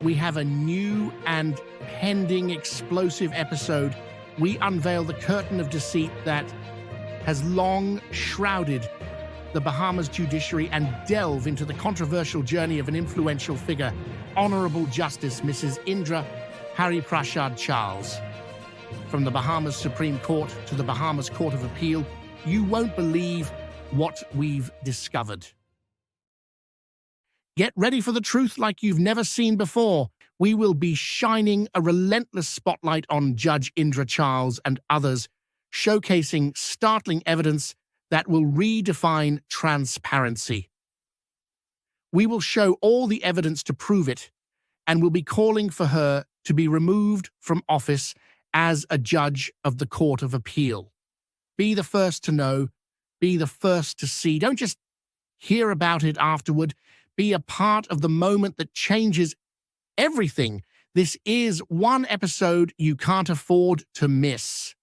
we have a new and pending explosive episode. We unveil the curtain of deceit that has long shrouded the Bahamas judiciary and delve into the controversial journey of an influential figure, Honorable Justice Mrs. Indra Charles. From the Bahamas Supreme Court to the Bahamas Court of Appeal, you won't believe what we've discovered. Get ready for the truth like you've never seen before. We will be shining a relentless spotlight on Judge Indra Charles and others, showcasing startling evidence that will redefine transparency. We will show all the evidence to prove it, and will be calling for her to be removed from office as a judge of the Court of Appeal. Be the first to know, be the first to see. Don't just hear about it afterward. Be a part of the moment that changes everything. This is one episode you can't afford to miss.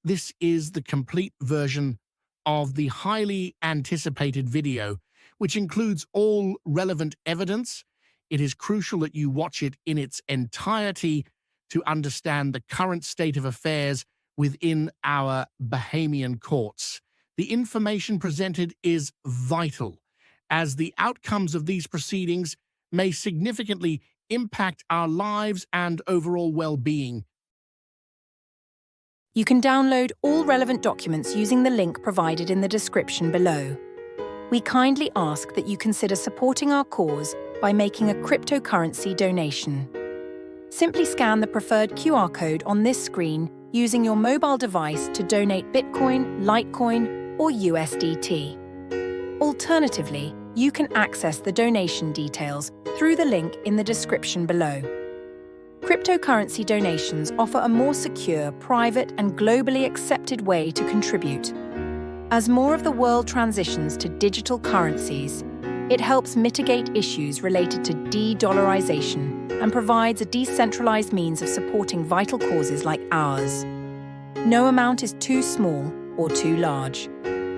This is the complete version of the highly anticipated video, which includes all relevant evidence. It is crucial that you watch it in its entirety to understand the current state of affairs within our Bahamian courts. The information presented is vital, as the outcomes of these proceedings may significantly impact our lives and overall well-being. You can download all relevant documents using the link provided in the description below. We kindly ask that you consider supporting our cause by making a cryptocurrency donation. Simply scan the preferred QR code on this screen using your mobile device to donate Bitcoin, Litecoin, or USDT. Alternatively, you can access the donation details through the link in the description below. Cryptocurrency donations offer a more secure, private, and globally accepted way to contribute. As more of the world transitions to digital currencies, it helps mitigate issues related to de-dollarization and provides a decentralized means of supporting vital causes like ours. No amount is too small or too large.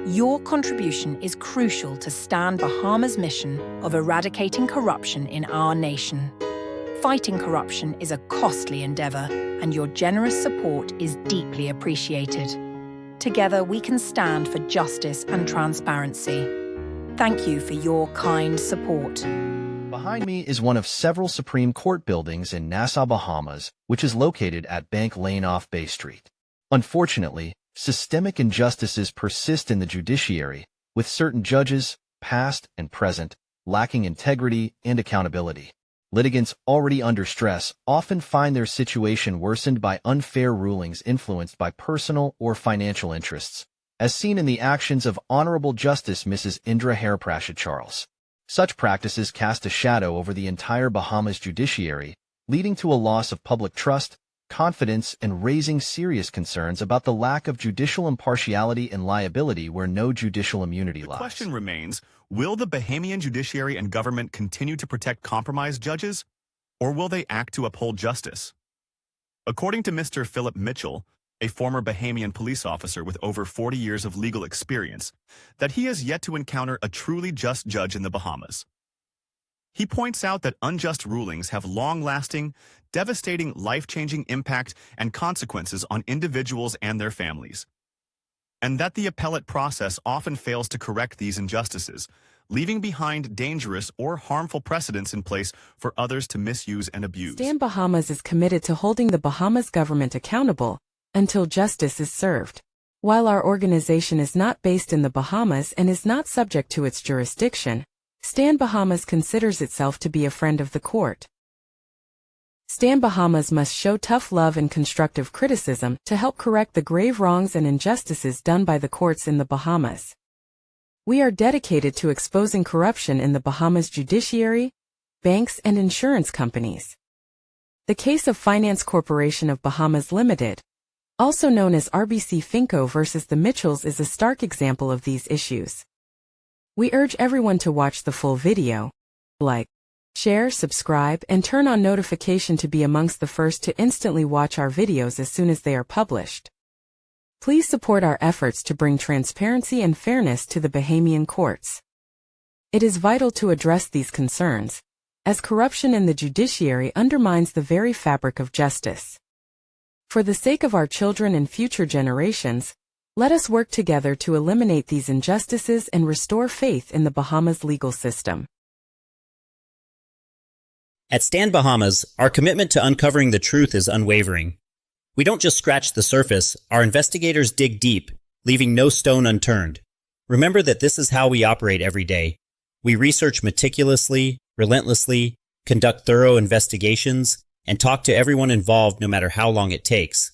Your contribution is crucial to Stand Bahamas' mission of eradicating corruption in our nation. Fighting corruption is a costly endeavor, and your generous support is deeply appreciated. Together, we can stand for justice and transparency. Thank you for your kind support. Behind me is one of several Supreme Court buildings in Nassau, Bahamas, which is located at Bank Lane off Bay Street. Unfortunately, systemic injustices persist in the judiciary, with certain judges, past and present, lacking integrity and accountability. Litigants already under stress often find their situation worsened by unfair rulings influenced by personal or financial interests, as seen in the actions of Honorable Justice Mrs. Indra Charles. Such practices cast a shadow over the entire Bahamas judiciary, leading to a loss of public trust, confidence, and raising serious concerns about the lack of judicial impartiality and liability where no judicial immunity lies. The question remains, will the Bahamian judiciary and government continue to protect compromised judges, or will they act to uphold justice? According to Mr. Philip Mitchell, a former Bahamian police officer with over 40 years of legal experience, that he has yet to encounter a truly just judge in the Bahamas. He points out that unjust rulings have long-lasting, devastating, life-changing impact and consequences on individuals and their families, and that the appellate process often fails to correct these injustices, leaving behind dangerous or harmful precedents in place for others to misuse and abuse. Stand Bahamas is committed to holding the Bahamas government accountable until justice is served. While our organization is not based in the Bahamas and is not subject to its jurisdiction, Stand Bahamas considers itself to be a friend of the court. Stand Bahamas must show tough love and constructive criticism to help correct the grave wrongs and injustices done by the courts in the Bahamas. We are dedicated to exposing corruption in the Bahamas judiciary, banks, and insurance companies. The case of Finance Corporation of Bahamas Limited, also known as RBC Finco versus the Mitchells, is a stark example of these issues. We urge everyone to watch the full video, like, share, subscribe, and turn on notification to be amongst the first to instantly watch our videos as soon as they are published. Please support our efforts to bring transparency and fairness to the Bahamian courts. It is vital to address these concerns, as corruption in the judiciary undermines the very fabric of justice. For the sake of our children and future generations, let us work together to eliminate these injustices and restore faith in the Bahamas legal system. At Stand Bahamas, our commitment to uncovering the truth is unwavering. We don't just scratch the surface, our investigators dig deep, leaving no stone unturned. Remember that this is how we operate every day. We research meticulously, relentlessly, conduct thorough investigations, and talk to everyone involved no matter how long it takes.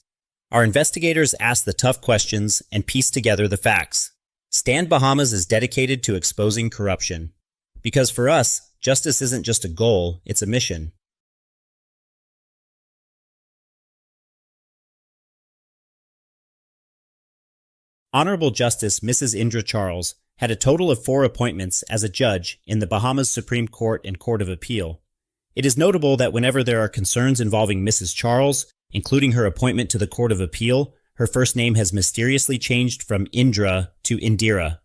Our investigators ask the tough questions and piece together the facts. Stand Bahamas is dedicated to exposing corruption. Because for us, justice isn't just a goal, it's a mission. Honorable Justice Mrs. Indra Charles had a total of 4 appointments as a judge in the Bahamas Supreme Court and Court of Appeal. It is notable that whenever there are concerns involving Mrs. Charles, including her appointment to the Court of Appeal, her first name has mysteriously changed from Indra to Indira.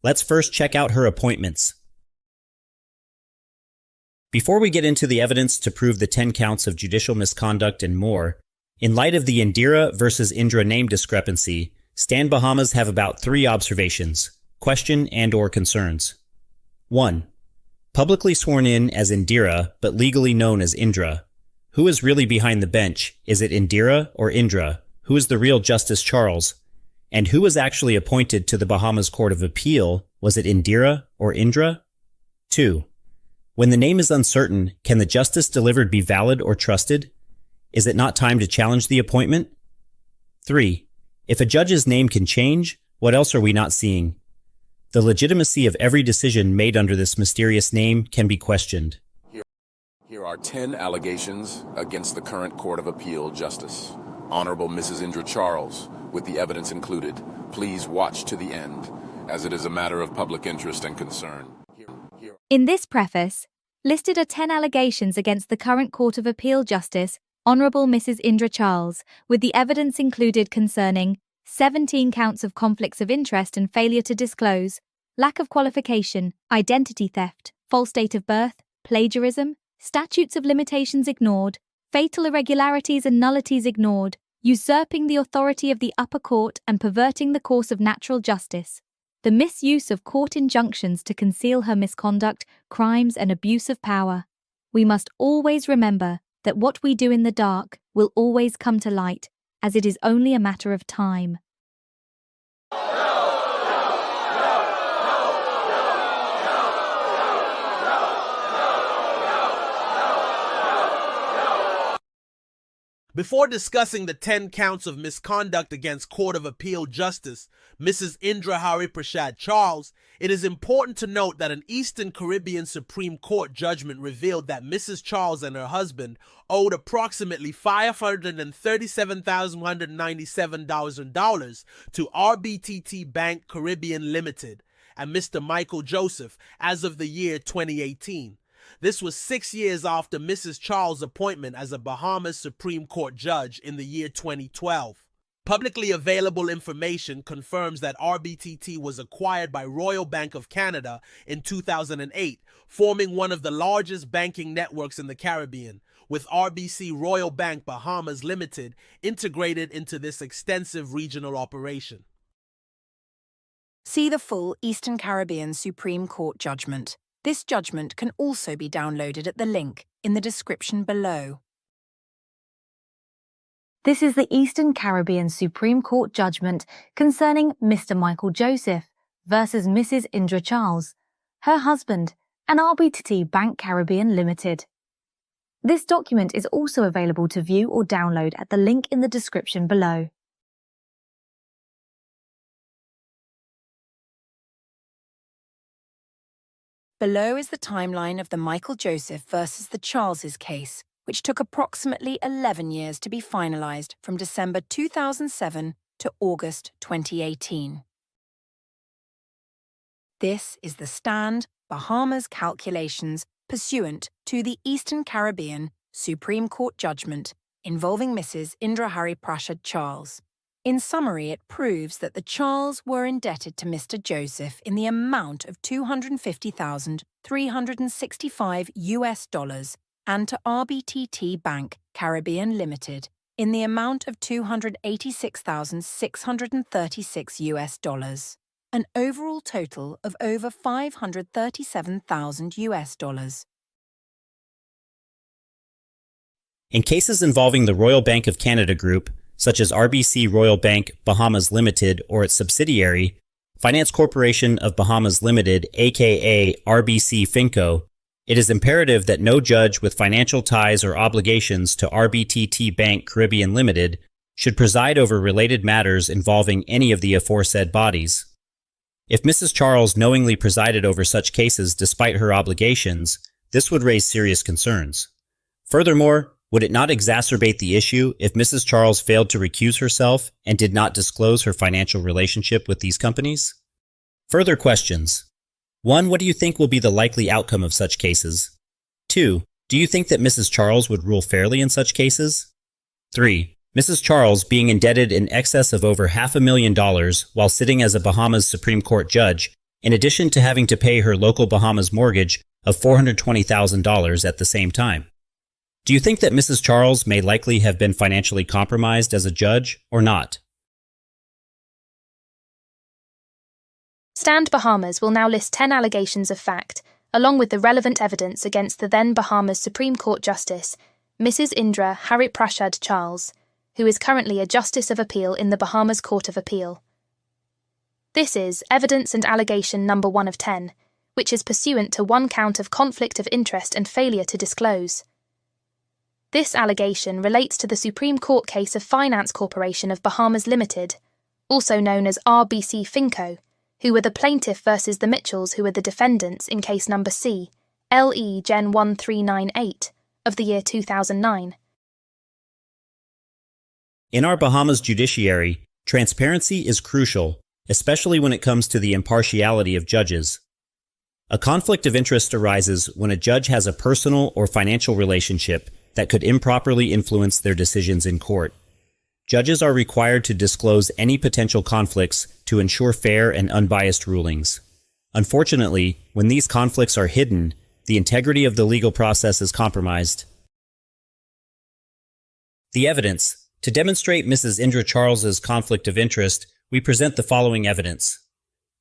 Let's first check out her appointments. Before we get into the evidence to prove the 10 counts of judicial misconduct and more, in light of the Indira versus Indra name discrepancy, Stand Bahamas have about 3 observations, question and/or concerns. 1. Publicly sworn in as Indira, but legally known as Indra. Who is really behind the bench? Is it Indira or Indra? Who is the real Justice Charles? And who was actually appointed to the Bahamas Court of Appeal? Was it Indira or Indra? 2. When the name is uncertain, can the justice delivered be valid or trusted? Is it not time to challenge the appointment? 3. If a judge's name can change, what else are we not seeing? The legitimacy of every decision made under this mysterious name can be questioned. Here are 10 allegations against the current Court of Appeal Justice. Honorable Mrs. Indra Charles, with the evidence included, please watch to the end, as it is a matter of public interest and concern. In this preface, listed are 10 allegations against the current Court of Appeal Justice, Honorable Mrs. Indra Charles, with the evidence included concerning 17 counts of conflicts of interest and failure to disclose, lack of qualification, identity theft, false date of birth, plagiarism, statutes of limitations ignored, fatal irregularities and nullities ignored, usurping the authority of the upper court and perverting the course of natural justice, the misuse of court injunctions to conceal her misconduct, crimes and abuse of power. We must always remember that what we do in the dark will always come to light, as it is only a matter of time. Before discussing the 10 counts of misconduct against Court of Appeal Justice Mrs. Indra Charles, it is important to note that an Eastern Caribbean Supreme Court judgment revealed that Mrs. Charles and her husband owed approximately $537,197 to RBTT Bank Caribbean Limited and Mr. Michael Joseph as of the year 2018. This was 6 years after Mrs. Charles' appointment as a Bahamas Supreme Court judge in the year 2012. Publicly available information confirms that RBTT was acquired by Royal Bank of Canada in 2008, forming one of the largest banking networks in the Caribbean, with RBC Royal Bank Bahamas Limited integrated into this extensive regional operation. See the full Eastern Caribbean Supreme Court judgment. This judgment can also be downloaded at the link in the description below. This is the Eastern Caribbean Supreme Court judgment concerning Mr. Michael Joseph versus Mrs. Indra Charles, her husband, and RBTT Bank Caribbean Limited. This document is also available to view or download at the link in the description below. Below is the timeline of the Michael Joseph versus the Charleses case, which took approximately 11 years to be finalized from December 2007 to August 2018. This is the Stand Bahamas calculations pursuant to the Eastern Caribbean Supreme Court judgment involving Mrs. Indra Charles. In summary, it proves that the Charles were indebted to Mr. Joseph in the amount of $250,365 and to RBTT Bank Caribbean Limited in the amount of $286,636, an overall total of over $537,000. In cases involving the Royal Bank of Canada Group, such as RBC Royal Bank Bahamas Limited or its subsidiary, Finance Corporation of Bahamas Limited, aka RBC Finco, it is imperative that no judge with financial ties or obligations to RBTT Bank Caribbean Limited should preside over related matters involving any of the aforesaid bodies. If Mrs. Charles knowingly presided over such cases despite her obligations, this would raise serious concerns. Furthermore, would it not exacerbate the issue if Mrs. Charles failed to recuse herself and did not disclose her financial relationship with these companies? Further questions. 1. What do you think will be the likely outcome of such cases? 2. Do you think that Mrs. Charles would rule fairly in such cases? 3. Mrs. Charles, being indebted in excess of over $500,000 while sitting as a Bahamas Supreme Court judge, in addition to having to pay her local Bahamas mortgage of $420,000 at the same time. Do you think that Mrs. Charles may likely have been financially compromised as a judge or not? Stand Bahamas will now list 10 allegations of fact, along with the relevant evidence against the then Bahamas Supreme Court Justice, Mrs. Indra Charles, who is currently a Justice of Appeal in the Bahamas Court of Appeal. This is evidence and allegation number 1 of 10, which is pursuant to one count of conflict of interest and failure to disclose. This allegation relates to the Supreme Court case of Finance Corporation of Bahamas Limited, also known as RBC Finco, who were the plaintiff versus the Mitchells, who were the defendants in case number C, LE Gen 1398, of the year 2009. In our Bahamas judiciary, transparency is crucial, especially when it comes to the impartiality of judges. A conflict of interest arises when a judge has a personal or financial relationship that could improperly influence their decisions in court. Judges are required to disclose any potential conflicts to ensure fair and unbiased rulings. Unfortunately, when these conflicts are hidden, the integrity of the legal process is compromised. The evidence. To demonstrate Mrs. Indra Charles's conflict of interest, we present the following evidence.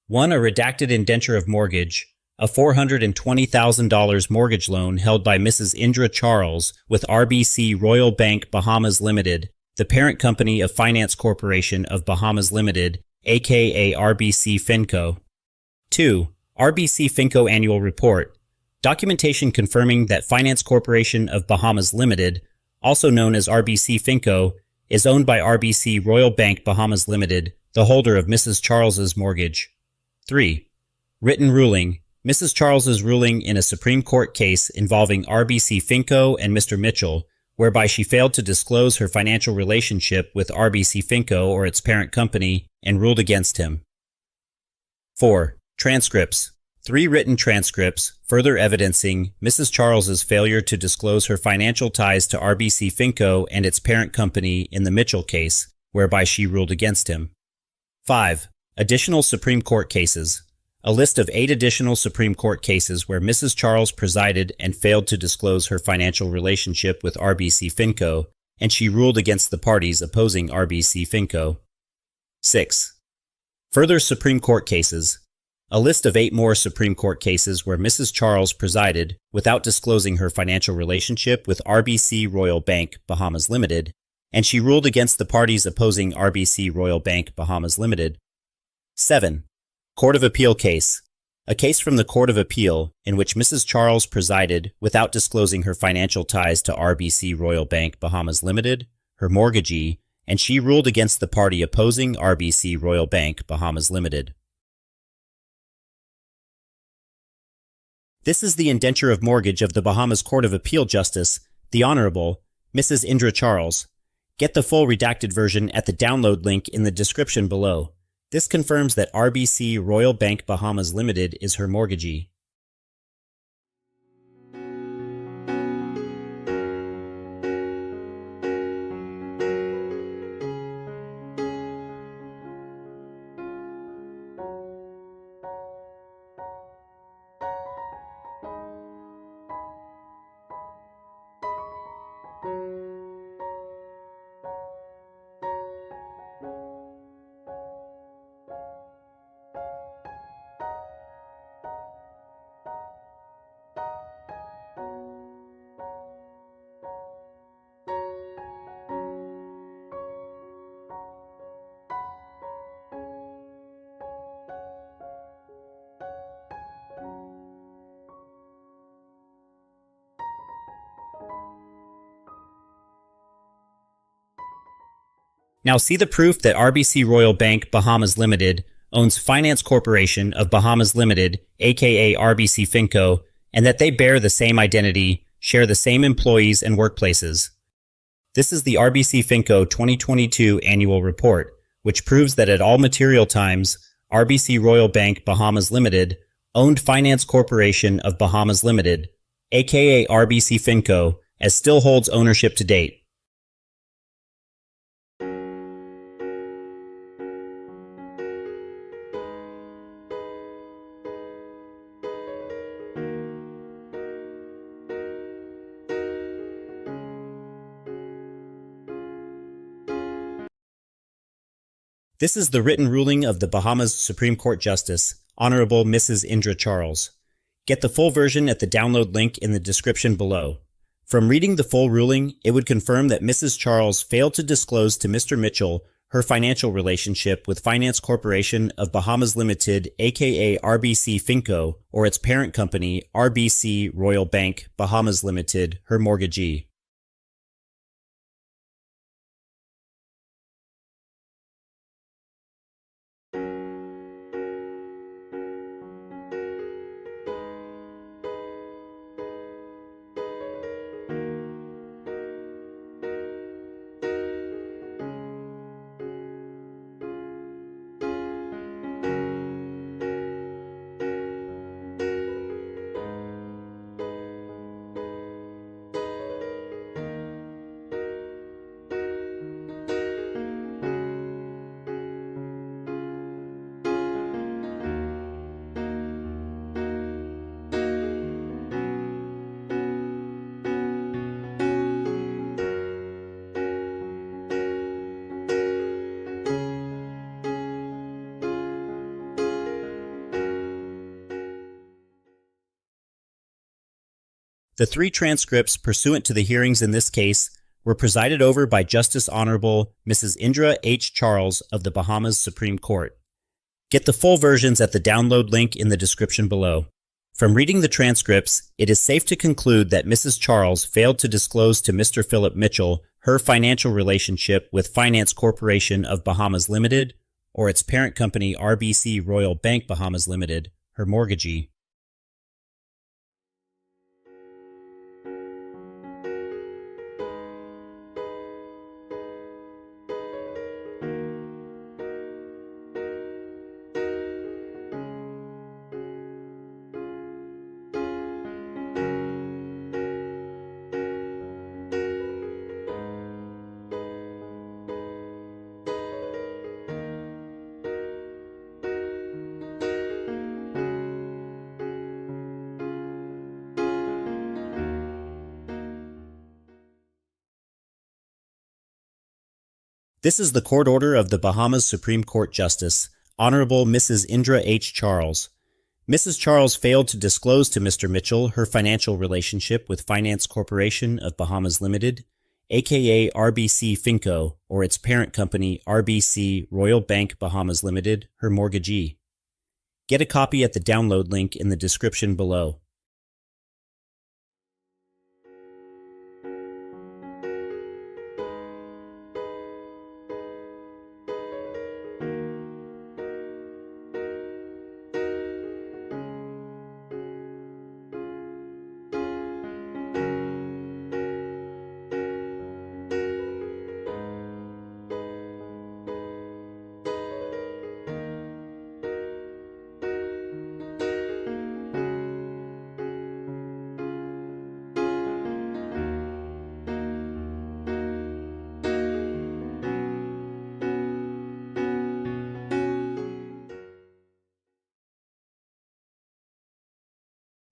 1. A redacted indenture of mortgage, a $420,000 mortgage loan held by Mrs. Indra Charles with RBC Royal Bank Bahamas Limited, the parent company of Finance Corporation of Bahamas Limited, aka RBC Finco. 2. RBC Finco Annual Report, documentation confirming that Finance Corporation of Bahamas Limited, also known as RBC Finco, is owned by RBC Royal Bank Bahamas Limited, the holder of Mrs. Charles's mortgage. 3. Written ruling, Mrs. Charles's ruling in a Supreme Court case involving RBC Finco and Mr. Mitchell, whereby she failed to disclose her financial relationship with RBC Finco or its parent company and ruled against him. 4. Transcripts. 3 written transcripts, further evidencing Mrs. Charles's failure to disclose her financial ties to RBC Finco and its parent company in the Mitchell case, whereby she ruled against him. 5. Additional Supreme Court cases. A list of 8 additional Supreme Court cases where Mrs. Charles presided and failed to disclose her financial relationship with RBC Finco, and she ruled against the parties opposing RBC Finco. 6. Further Supreme Court cases. A list of 8 more Supreme Court cases where Mrs. Charles presided without disclosing her financial relationship with RBC Royal Bank Bahamas Limited, and she ruled against the parties opposing RBC Royal Bank Bahamas Limited. 7. Court of Appeal case. A case from the Court of Appeal in which Mrs. Charles presided without disclosing her financial ties to RBC Royal Bank Bahamas Limited, her mortgagee, and she ruled against the party opposing RBC Royal Bank Bahamas Limited. This is the indenture of mortgage of the Bahamas Court of Appeal Justice, the Honorable Mrs. Indra Charles. Get the full redacted version at the download link in the description below. This confirms that RBC Royal Bank Bahamas Limited is her mortgagee. Now see the proof that RBC Royal Bank Bahamas Limited owns Finance Corporation of Bahamas Limited, aka RBC Finco, and that they bear the same identity, share the same employees and workplaces. This is the RBC Finco 2022 Annual Report, which proves that at all material times, RBC Royal Bank Bahamas Limited owned Finance Corporation of Bahamas Limited, aka RBC Finco, as still holds ownership to date. This is the written ruling of the Bahamas Supreme Court Justice, Honorable Mrs. Indra Charles. Get the full version at the download link in the description below. From reading the full ruling, it would confirm that Mrs. Charles failed to disclose to Mr. Mitchell her financial relationship with Finance Corporation of Bahamas Limited, aka RBC Finco, or its parent company, RBC Royal Bank Bahamas Limited, her mortgagee. The three transcripts pursuant to the hearings in this case were presided over by Justice Honorable Mrs. Indra H. Charles of the Bahamas Supreme Court. Get the full versions at the download link in the description below. From reading the transcripts, it is safe to conclude that Mrs. Charles failed to disclose to Mr. Philip Mitchell her financial relationship with Finance Corporation of Bahamas Limited, or its parent company RBC Royal Bank Bahamas Limited, her mortgagee. This is the court order of the Bahamas Supreme Court Justice, Honorable Mrs. Indra H. Charles. Mrs. Charles failed to disclose to Mr. Mitchell her financial relationship with Finance Corporation of Bahamas Limited, aka RBC Finco, or its parent company RBC Royal Bank Bahamas Limited, her mortgagee. Get a copy at the download link in the description below.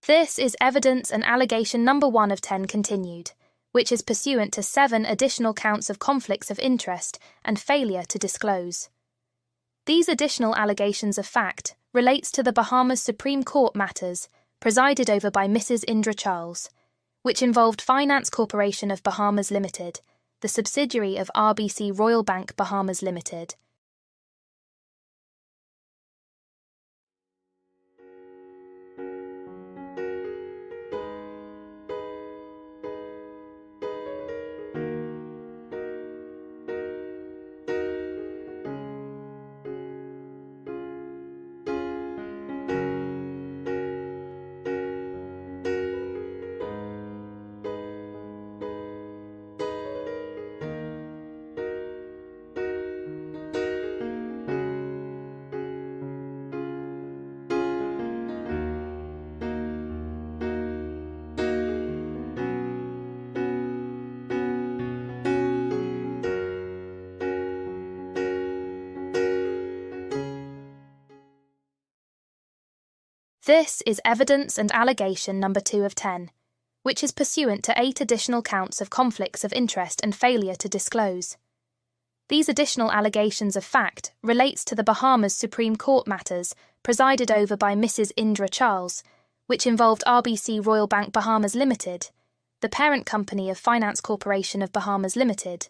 This is evidence and allegation number 1 of 10 continued, which is pursuant to 7 additional counts of conflicts of interest and failure to disclose. These additional allegations of fact relates to the Bahamas Supreme Court matters presided over by Mrs. Indra Charles, which involved Finance Corporation of Bahamas Limited, the subsidiary of RBC Royal Bank Bahamas Limited. This is evidence and allegation number 2 of 10, which is pursuant to 8 additional counts of conflicts of interest and failure to disclose. These additional allegations of fact relates to the Bahamas Supreme Court matters presided over by Mrs. Indra Charles, which involved RBC Royal Bank Bahamas Limited, the parent company of Finance Corporation of Bahamas Limited.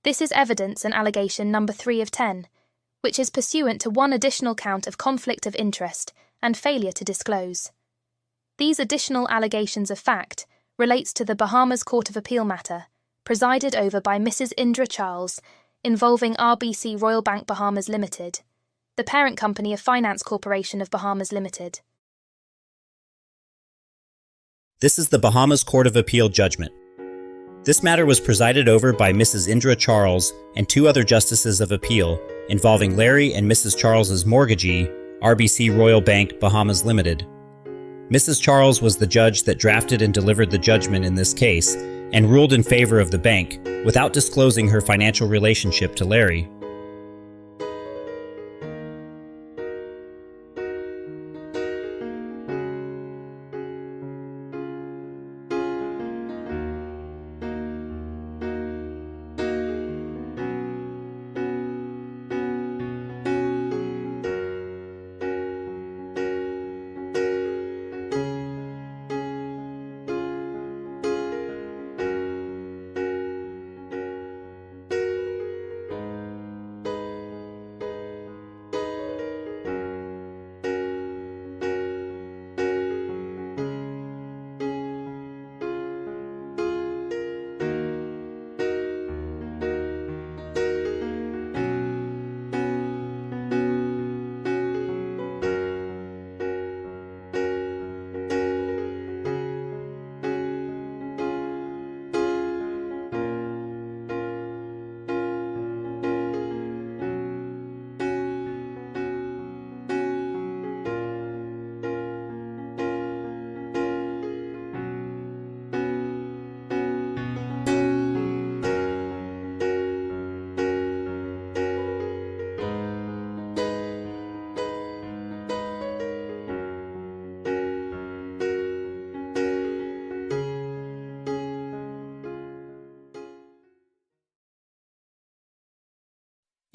This is evidence and allegation number 3 of 10, which is pursuant to 1 additional count of conflict of interest and failure to disclose. These additional allegations of fact relates to the Bahamas Court of Appeal matter, presided over by Mrs. Indra Charles, involving RBC Royal Bank Bahamas Limited, the parent company of Finance Corporation of Bahamas Limited. This is the Bahamas Court of Appeal judgment. This matter was presided over by Mrs. Indra Charles and 2 other justices of appeal involving Larry and Mrs. Charles's mortgagee, RBC Royal Bank Bahamas Limited. Mrs. Charles was the judge that drafted and delivered the judgment in this case and ruled in favor of the bank without disclosing her financial relationship to Larry.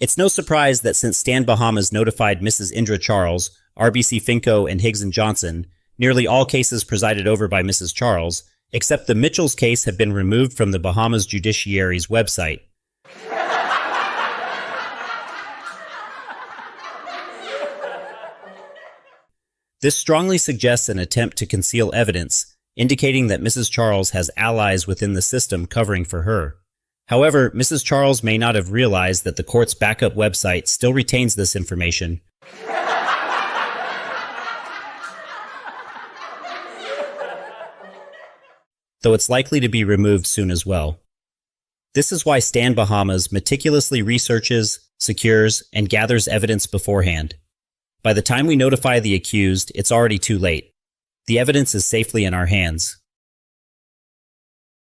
It's no surprise that since Stan Bahamas notified Mrs. Indra Charles, RBC Finco, and Higgs & Johnson, nearly all cases presided over by Mrs. Charles, except the Mitchell's case, have been removed from the Bahamas Judiciary's website. This strongly suggests an attempt to conceal evidence, indicating that Mrs. Charles has allies within the system covering for her. However, Mrs. Charles may not have realized that the court's backup website still retains this information. Though it's likely to be removed soon as well. This is why Stan Bahamas meticulously researches, secures, and gathers evidence beforehand. By the time we notify the accused, it's already too late. The evidence is safely in our hands.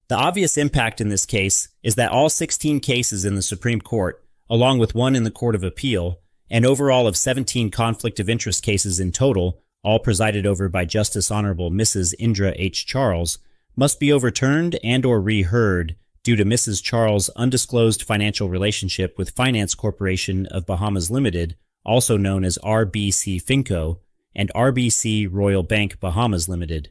The obvious impact in this case is that all 16 cases in the Supreme Court, along with 1 in the Court of Appeal, and overall of 17 conflict of interest cases in total, all presided over by Justice Honorable Mrs. Indra H. Charles, must be overturned and/or reheard due to Mrs. Charles' undisclosed financial relationship with Finance Corporation of Bahamas Limited, also known as RBC Finco, and RBC Royal Bank Bahamas Limited.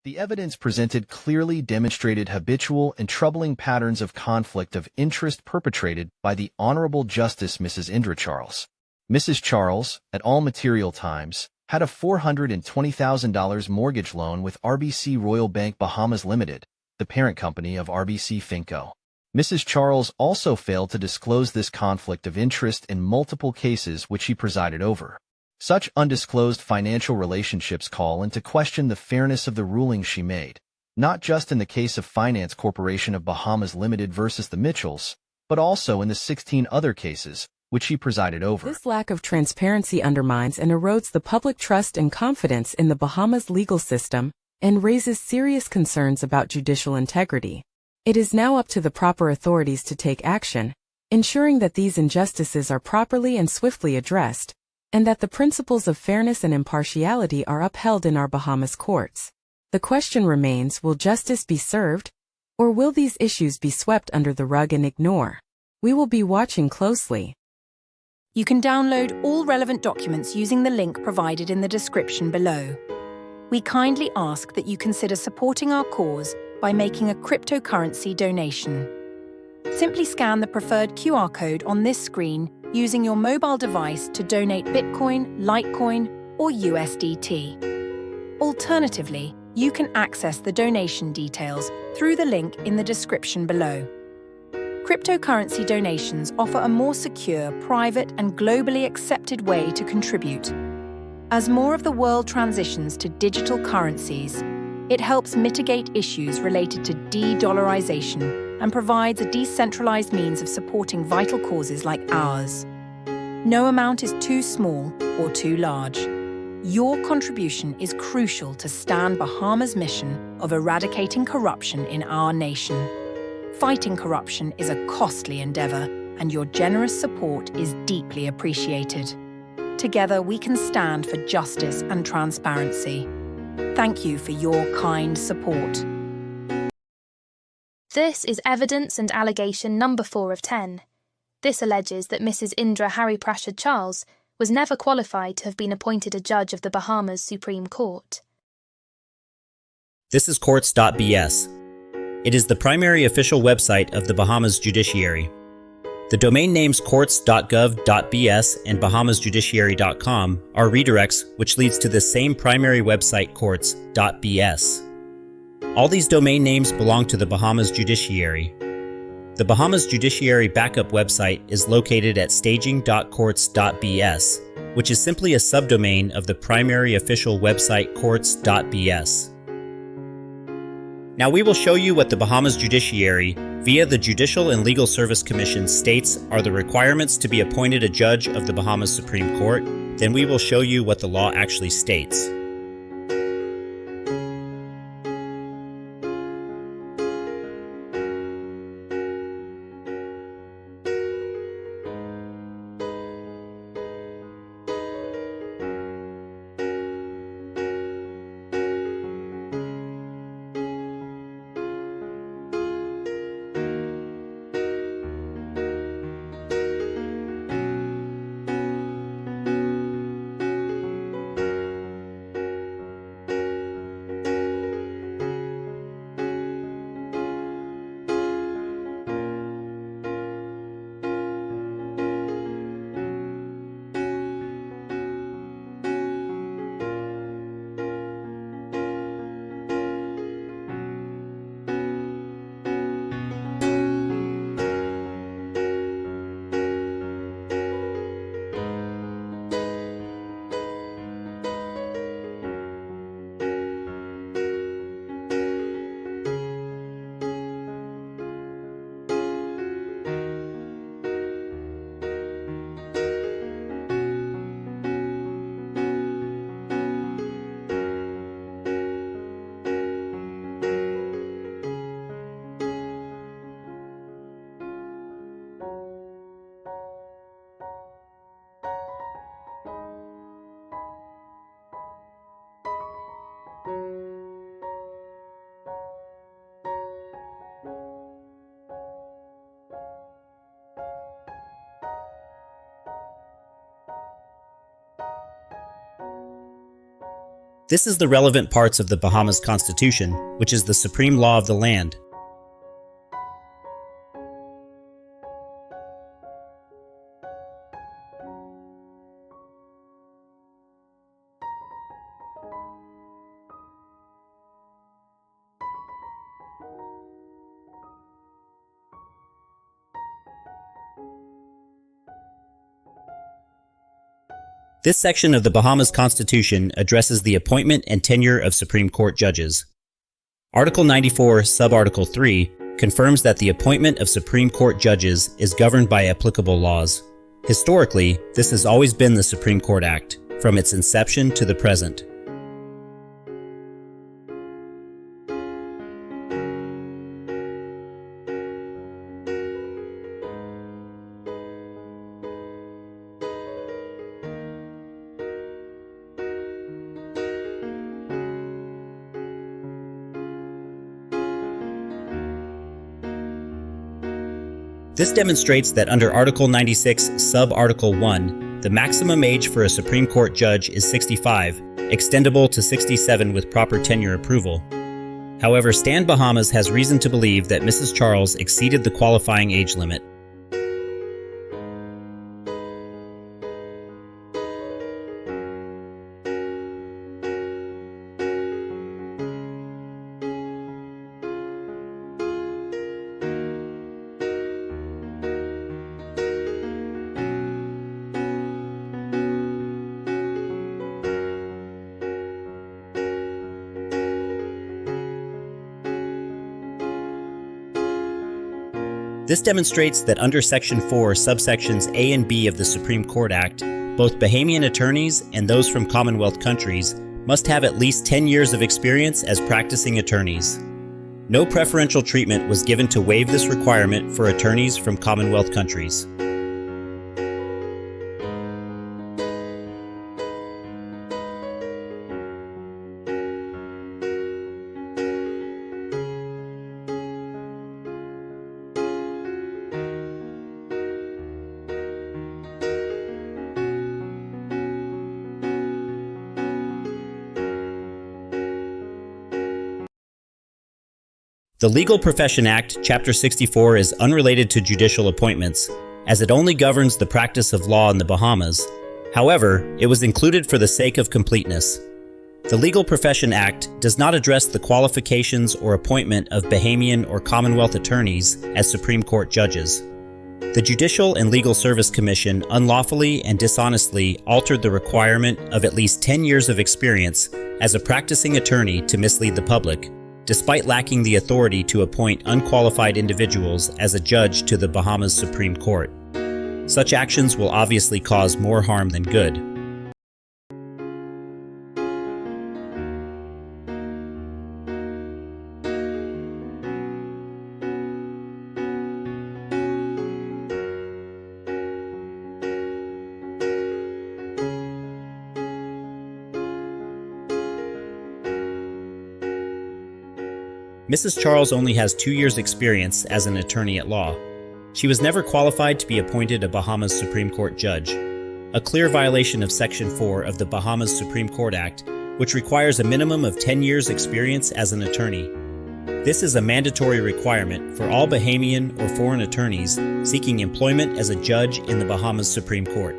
The evidence presented clearly demonstrated habitual and troubling patterns of conflict of interest perpetrated by the Honorable Justice Mrs. Indra Charles. Mrs. Charles, at all material times, had a $420,000 mortgage loan with RBC Royal Bank Bahamas Limited, the parent company of RBC Finco. Mrs. Charles also failed to disclose this conflict of interest in multiple cases which she presided over. Such undisclosed financial relationships call into question the fairness of the rulings she made, not just in the case of Finance Corporation of Bahamas Limited versus the Mitchells, but also in the 16 other cases which she presided over. This lack of transparency undermines and erodes the public trust and confidence in the Bahamas legal system and raises serious concerns about judicial integrity. It is now up to the proper authorities to take action, ensuring that these injustices are properly and swiftly addressed, and that the principles of fairness and impartiality are upheld in our Bahamas courts. The question remains, will justice be served, or will these issues be swept under the rug and ignored? We will be watching closely. You can download all relevant documents using the link provided in the description below. We kindly ask that you consider supporting our cause by making a cryptocurrency donation. Simply scan the preferred QR code on this screen using your mobile device to donate Bitcoin, Litecoin, or USDT. Alternatively, you can access the donation details through the link in the description below. Cryptocurrency donations offer a more secure, private, and globally accepted way to contribute. As more of the world transitions to digital currencies, it helps mitigate issues related to de-dollarization and provides a decentralized means of supporting vital causes like ours. No amount is too small or too large. Your contribution is crucial to Stand Bahamas' mission of eradicating corruption in our nation. Fighting corruption is a costly endeavor, and your generous support is deeply appreciated. Together, we can stand for justice and transparency. Thank you for your kind support. This is evidence and allegation number 4 of 10. This alleges that Mrs. Indra Charles was never qualified to have been appointed a judge of the Bahamas Supreme Court. This is courts.bs. It is the primary official website of the Bahamas Judiciary. The domain names courts.gov.bs and bahamasjudiciary.com are redirects which leads to the same primary website courts.bs. All these domain names belong to the Bahamas Judiciary. The Bahamas Judiciary backup website is located at staging.courts.bs, which is simply a subdomain of the primary official website courts.bs. Now we will show you what the Bahamas Judiciary, via the Judicial and Legal Service Commission, states are the requirements to be appointed a judge of the Bahamas Supreme Court. Then we will show you what the law actually states. This is the relevant parts of the Bahamas Constitution, which is the supreme law of the land. This section of the Bahamas Constitution addresses the appointment and tenure of Supreme Court judges. Article 94, Subarticle 3, confirms that the appointment of Supreme Court judges is governed by applicable laws. Historically, this has always been the Supreme Court Act, from its inception to the present. This demonstrates that under Article 96, Subarticle 1, the maximum age for a Supreme Court judge is 65, extendable to 67 with proper tenure approval. However, Stand Bahamas has reason to believe that Mrs. Charles exceeded the qualifying age limit. This demonstrates that under Section 4, subsections A and B of the Supreme Court Act, both Bahamian attorneys and those from Commonwealth countries must have at least 10 years of experience as practicing attorneys. No preferential treatment was given to waive this requirement for attorneys from Commonwealth countries. The Legal Profession Act, Chapter 64, is unrelated to judicial appointments, as it only governs the practice of law in the Bahamas. However, it was included for the sake of completeness. The Legal Profession Act does not address the qualifications or appointment of Bahamian or Commonwealth attorneys as Supreme Court judges. The Judicial and Legal Service Commission unlawfully and dishonestly altered the requirement of at least 10 years of experience as a practicing attorney to mislead the public, despite lacking the authority to appoint unqualified individuals as a judge to the Bahamas Supreme Court. Such actions will obviously cause more harm than good. Mrs. Charles only has 2 years' experience as an attorney at law. She was never qualified to be appointed a Bahamas Supreme Court judge, a clear violation of Section 4 of the Bahamas Supreme Court Act, which requires a minimum of 10 years' experience as an attorney. This is a mandatory requirement for all Bahamian or foreign attorneys seeking employment as a judge in the Bahamas Supreme Court.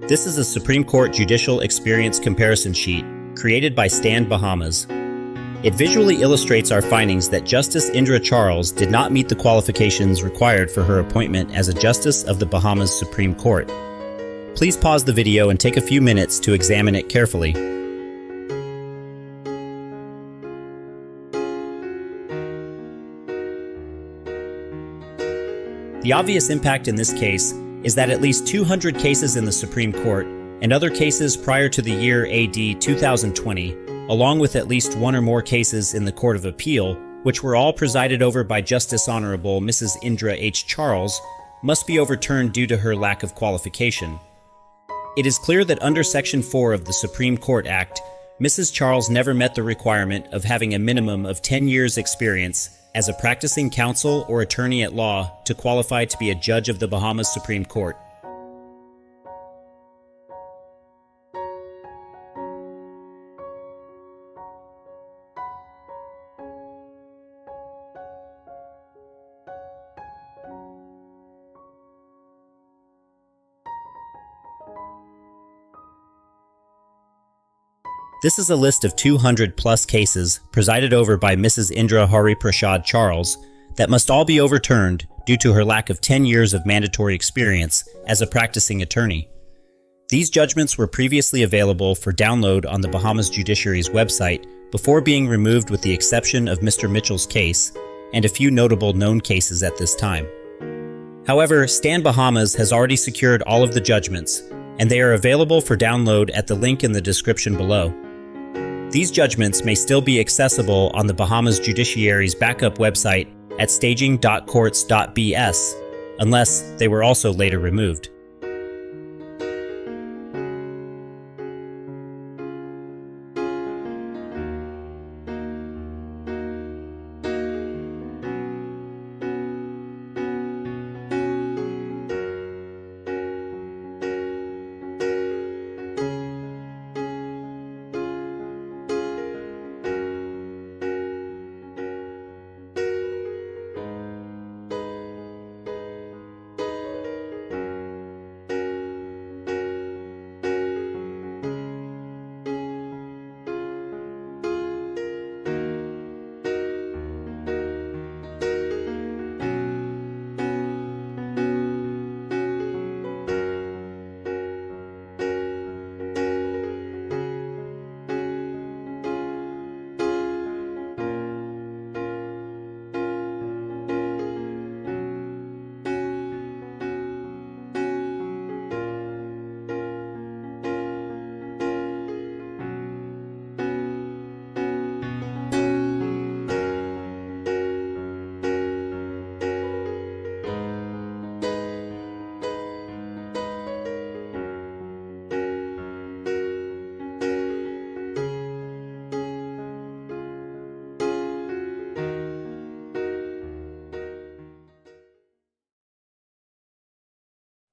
This is a Supreme Court Judicial Experience Comparison Sheet created by Stand Bahamas. It visually illustrates our findings that Justice Indra Charles did not meet the qualifications required for her appointment as a Justice of the Bahamas Supreme Court. Please pause the video and take a few minutes to examine it carefully. The obvious impact in this case is that at least 200 cases in the Supreme Court and other cases prior to the year AD 2020, along with at least one or more cases in the Court of Appeal, which were all presided over by Justice Honorable Mrs. Indra H. Charles, must be overturned due to her lack of qualification. It is clear that under Section 4 of the Supreme Court Act, Mrs. Charles never met the requirement of having a minimum of 10 years' experience as a practicing counsel or attorney at law to qualify to be a judge of the Bahamas Supreme Court. This is a list of 200-plus cases presided over by Mrs. Indra Charles that must all be overturned due to her lack of 10 years of mandatory experience as a practicing attorney. These judgments were previously available for download on the Bahamas Judiciary's website before being removed with the exception of Mr. Mitchell's case and a few notable known cases at this time. However, Stand Bahamas has already secured all of the judgments, and they are available for download at the link in the description below. These judgments may still be accessible on the Bahamas Judiciary's backup website at staging.courts.bs, unless they were also later removed.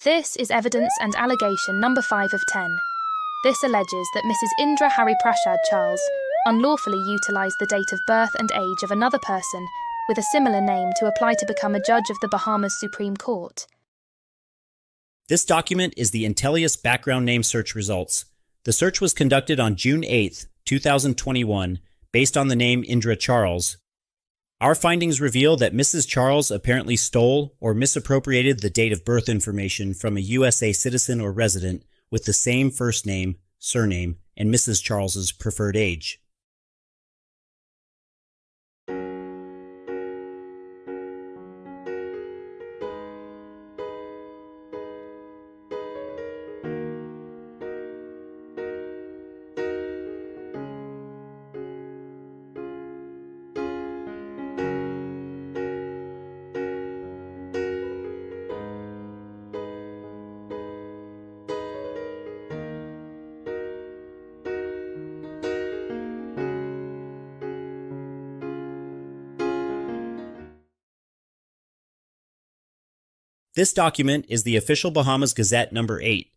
This is evidence and allegation number 5 of 10. This alleges that Mrs. Indra Charles unlawfully utilised the date of birth and age of another person with a similar name to apply to become a judge of the Bahamas Supreme Court. This document is the Intellius background name search results. The search was conducted on June 8, 2021, based on the name Indra Charles. Our findings reveal that Mrs. Charles apparently stole or misappropriated the date of birth information from a USA citizen or resident with the same first name, surname, and Mrs. Charles's preferred age. This document is the official Bahamas Gazette number 8,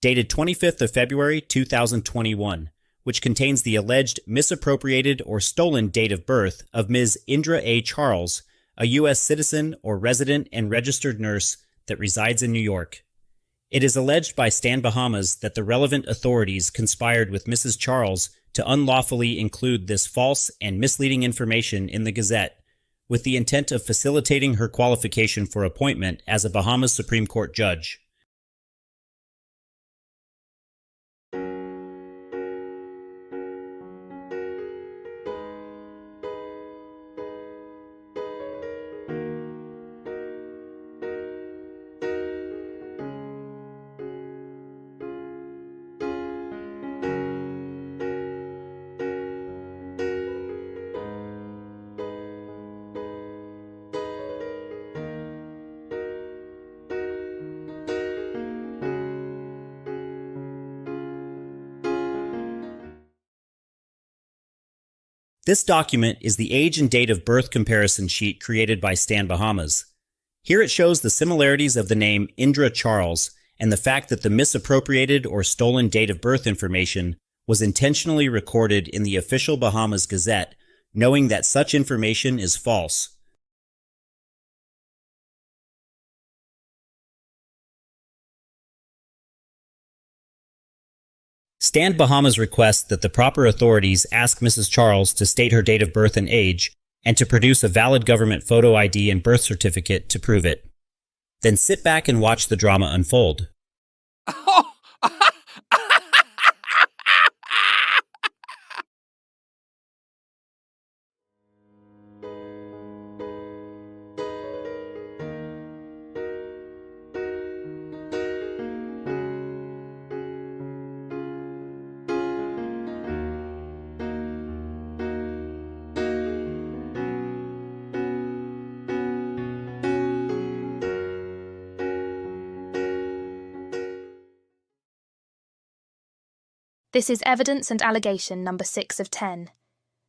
dated 25th of February 2021, which contains the alleged misappropriated or stolen date of birth of Ms. Indra A. Charles, a U.S. citizen or resident and registered nurse that resides in New York. It is alleged by Stand Bahamas that the relevant authorities conspired with Mrs. Charles to unlawfully include this false and misleading information in the Gazette, with the intent of facilitating her qualification for appointment as a Bahamas Supreme Court judge. This document is the age and date of birth comparison sheet created by Stan Bahamas. Here it shows the similarities of the name Indra Charles and the fact that the misappropriated or stolen date of birth information was intentionally recorded in the official Bahamas Gazette, knowing that such information is false. Stan Bahamas requests that the proper authorities ask Mrs. Charles to state her date of birth and age, and to produce a valid government photo ID and birth certificate to prove it. Then sit back and watch the drama unfold. This is evidence and allegation number 6 of 10.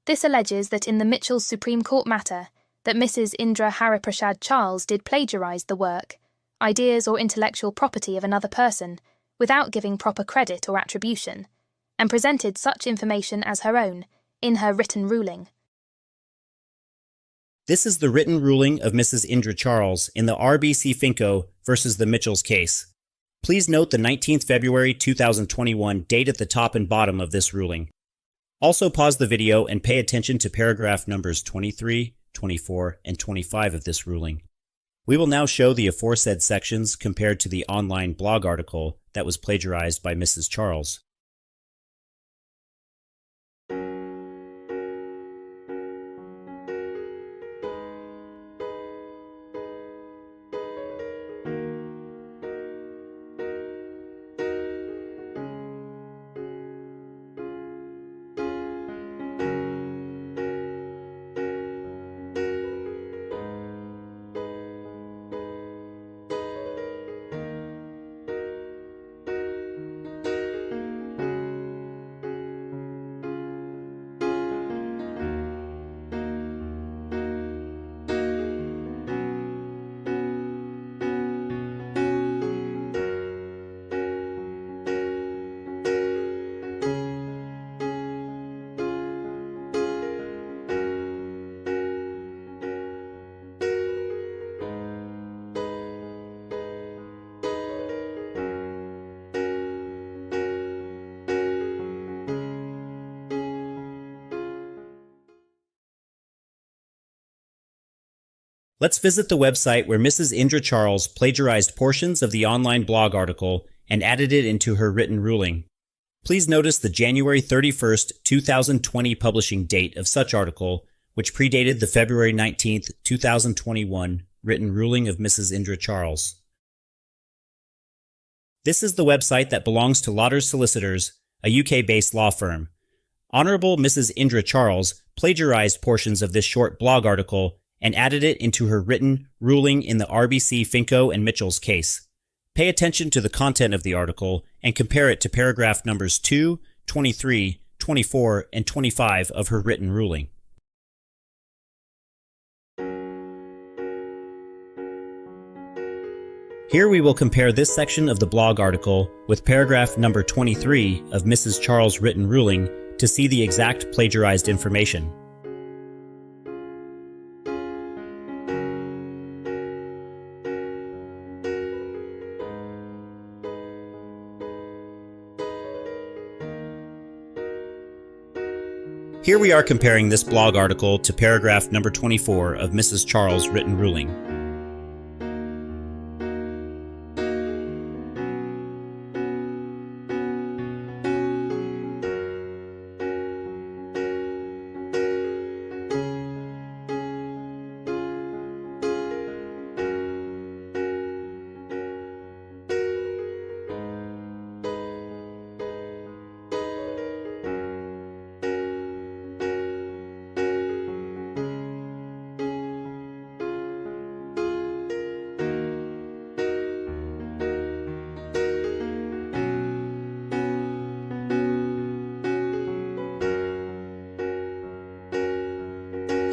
This alleges that in the Mitchell's Supreme Court matter, that Mrs. Indra Charles did plagiarise the work, ideas or intellectual property of another person, without giving proper credit or attribution, and presented such information as her own, in her written ruling. This is the written ruling of Mrs. Indra Charles in the RBC Finco versus the Mitchells case. Please note the 19th February 2021 date at the top and bottom of this ruling. Also pause the video and pay attention to paragraph numbers 23, 24, and 25 of this ruling. We will now show the aforesaid sections compared to the online blog article that was plagiarized by Mrs. Charles. Let's visit the website where Mrs. Indra Charles plagiarized portions of the online blog article and added it into her written ruling. Please notice the January 31st, 2020 publishing date of such article, which predated the February 19th, 2021 written ruling of Mrs. Indra Charles. This is the website that belongs to Lauder's Solicitors, a UK-based law firm. Honorable Mrs. Indra Charles plagiarized portions of this short blog article and added it into her written ruling in the RBC Finco and Mitchell's case. Pay attention to the content of the article and compare it to paragraph numbers 2, 23, 24, and 25 of her written ruling. Here we will compare this section of the blog article with paragraph number 23 of Mrs. Charles' written ruling to see the exact plagiarized information. Here we are comparing this blog article to paragraph number 24 of Mrs. Charles' written ruling.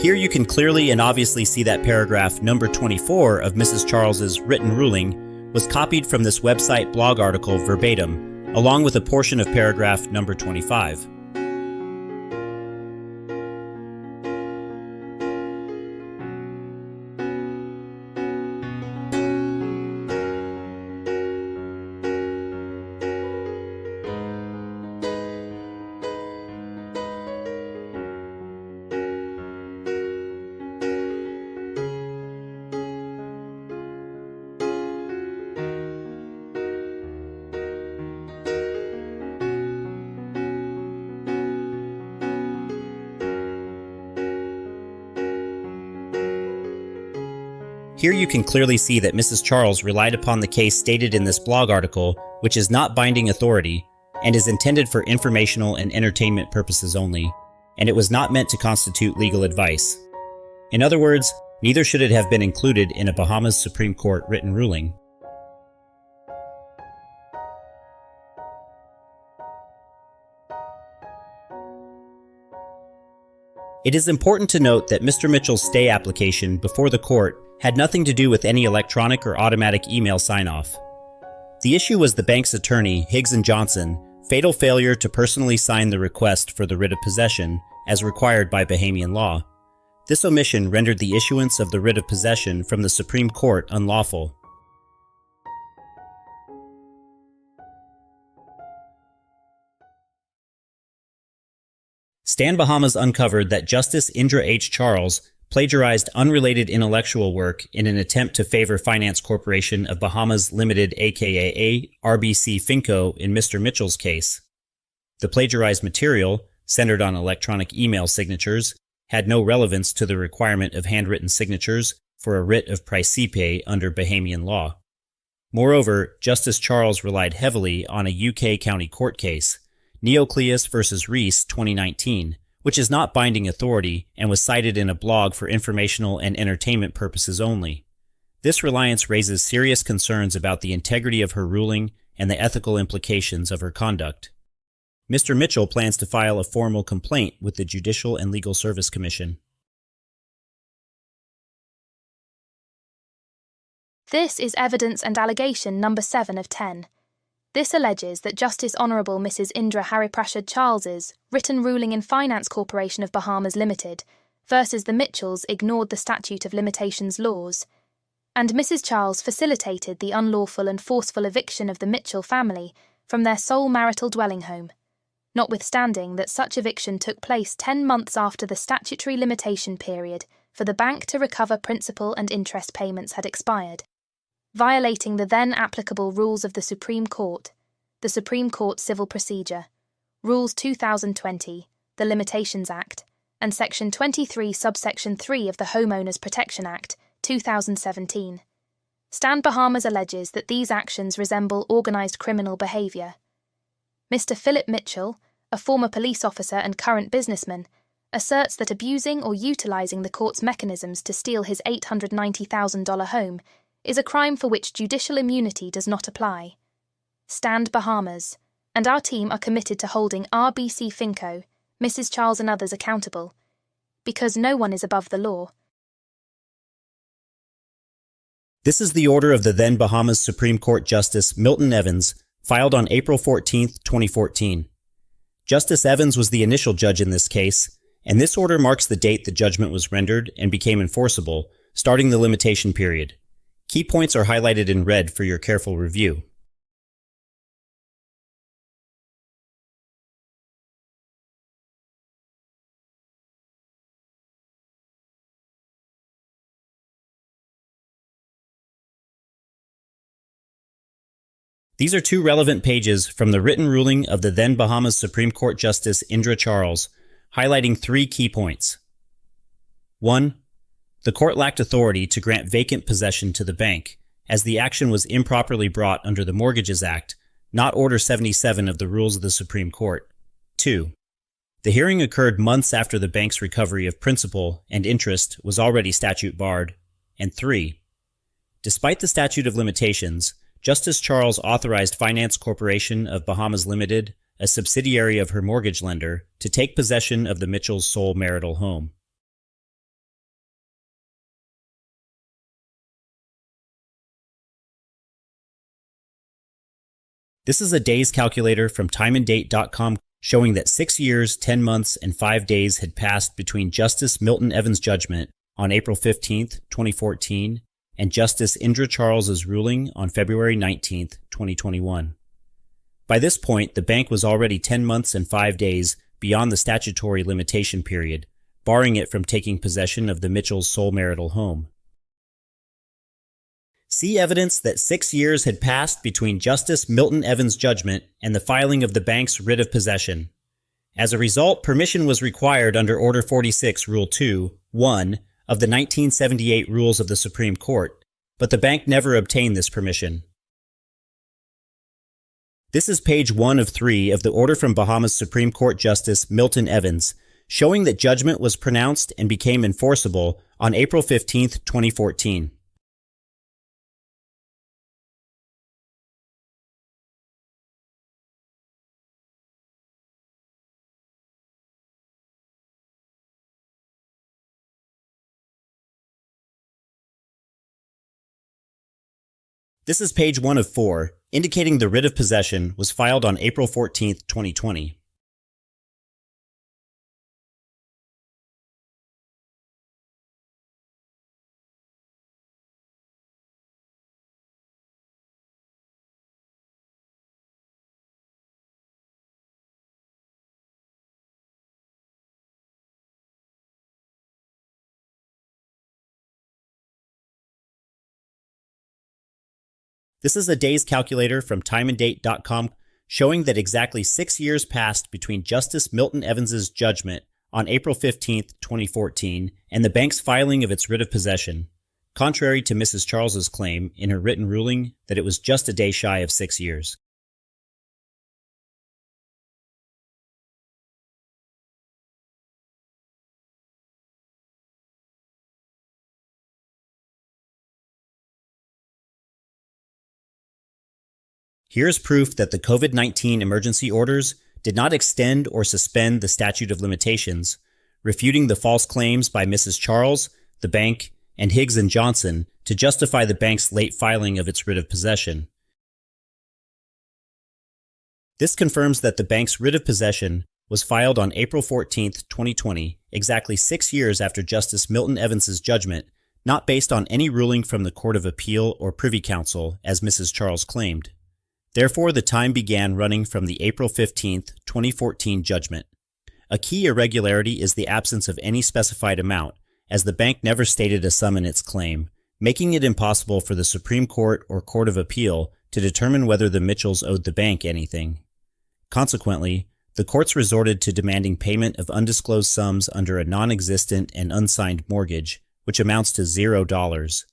Here you can clearly and obviously see that paragraph number 24 of Mrs. Charles's written ruling was copied from this website blog article verbatim, along with a portion of paragraph number 25. Here you can clearly see that Mrs. Charles relied upon the case stated in this blog article, which is not binding authority, and is intended for informational and entertainment purposes only, and it was not meant to constitute legal advice. In other words, neither should it have been included in a Bahamas Supreme Court written ruling. It is important to note that Mr. Mitchell's stay application before the court had nothing to do with any electronic or automatic email sign-off. The issue was the bank's attorney, Higgs & Johnson, fatal failure to personally sign the request for the writ of possession as required by Bahamian law. This omission rendered the issuance of the writ of possession from the Supreme Court unlawful. Stan Bahamas uncovered that Justice Indra H. Charles plagiarized unrelated intellectual work in an attempt to favor Finance Corporation of Bahamas Limited aka RBC Finco in Mr. Mitchell's case. The plagiarized material, centered on electronic email signatures, had no relevance to the requirement of handwritten signatures for a writ of praecipe under Bahamian law. Moreover, Justice Charles relied heavily on a UK county court case, Neocleus v. Rees 2019, which is not binding authority and was cited in a blog for informational and entertainment purposes only. This reliance raises serious concerns about the integrity of her ruling and the ethical implications of her conduct. Mr. Mitchell plans to file a formal complaint with the Judicial and Legal Service Commission. This is evidence and allegation number 7 of 10. This alleges that Justice Honourable Mrs. Indra Charles's written ruling in Finance Corporation of Bahamas Limited versus the Mitchells ignored the statute of limitations laws, and Mrs. Charles facilitated the unlawful and forceful eviction of the Mitchell family from their sole marital dwelling home, notwithstanding that such eviction took place 10 months after the statutory limitation period for the bank to recover principal and interest payments had expired, violating the then applicable rules of the Supreme Court Civil Procedure, Rules 2020, the Limitations Act, and Section 23 subsection 3 of the Homeowners Protection Act, 2017. Stan Bahamas alleges that these actions resemble organised criminal behaviour. Mr. Philip Mitchell, a former police officer and current businessman, asserts that abusing or utilising the court's mechanisms to steal his $890,000 home is a crime for which judicial immunity does not apply. Stan Bahamas and our team are committed to holding RBC Finco, Mrs. Charles and others accountable, because no one is above the law. This is the order of the then Bahamas Supreme Court Justice Milton Evans, filed on April 14, 2014. Justice Evans was the initial judge in this case, and this order marks the date the judgment was rendered and became enforceable, starting the limitation period. Key points are highlighted in red for your careful review. These are 2 relevant pages from the written ruling of the then Bahamas Supreme Court Justice Indra Charles, highlighting 3 key points. 1. The court lacked authority to grant vacant possession to the bank, as the action was improperly brought under the Mortgages Act, not Order 77 of the Rules of the Supreme Court. 2. The hearing occurred months after the bank's recovery of principal and interest was already statute barred. And 3. Despite the statute of limitations, Justice Charles authorized Finance Corporation of Bahamas Limited, a subsidiary of her mortgage lender, to take possession of the Mitchells' sole marital home. This is a days calculator from timeanddate.com showing that 6 years, 10 months, and 5 days had passed between Justice Milton Evans' judgment on April 15, 2014, and Justice Indra Charles' ruling on February 19, 2021. By this point, the bank was already 10 months and 5 days beyond the statutory limitation period, barring it from taking possession of the Mitchells' sole marital home. See evidence that 6 years had passed between Justice Milton Evans' judgment and the filing of the bank's writ of possession. As a result, permission was required under Order 46, Rule 2, 1 of the 1978 Rules of the Supreme Court, but the bank never obtained this permission. This is page 1 of 3 of the order from Bahamas Supreme Court Justice Milton Evans, showing that judgment was pronounced and became enforceable on April 15, 2014. This is page 1 of 4, indicating the writ of possession was filed on April 14, 2020. This is a days calculator from timeanddate.com showing that exactly 6 years passed between Justice Milton Evans' judgment on April 15, 2014, and the bank's filing of its writ of possession, contrary to Mrs. Charles's claim in her written ruling that it was just a day shy of 6 years. Here's proof that the COVID-19 emergency orders did not extend or suspend the statute of limitations, refuting the false claims by Mrs. Charles, the bank, and Higgs and Johnson to justify the bank's late filing of its writ of possession. This confirms that the bank's writ of possession was filed on April 14, 2020, exactly 6 years after Justice Milton Evans' judgment, not based on any ruling from the Court of Appeal or Privy Council, as Mrs. Charles claimed. Therefore, the time began running from the April 15, 2014 judgment. A key irregularity is the absence of any specified amount, as the bank never stated a sum in its claim, making it impossible for the Supreme Court or Court of Appeal to determine whether the Mitchells owed the bank anything. Consequently, the courts resorted to demanding payment of undisclosed sums under a non-existent and unsigned mortgage, which amounts to $0.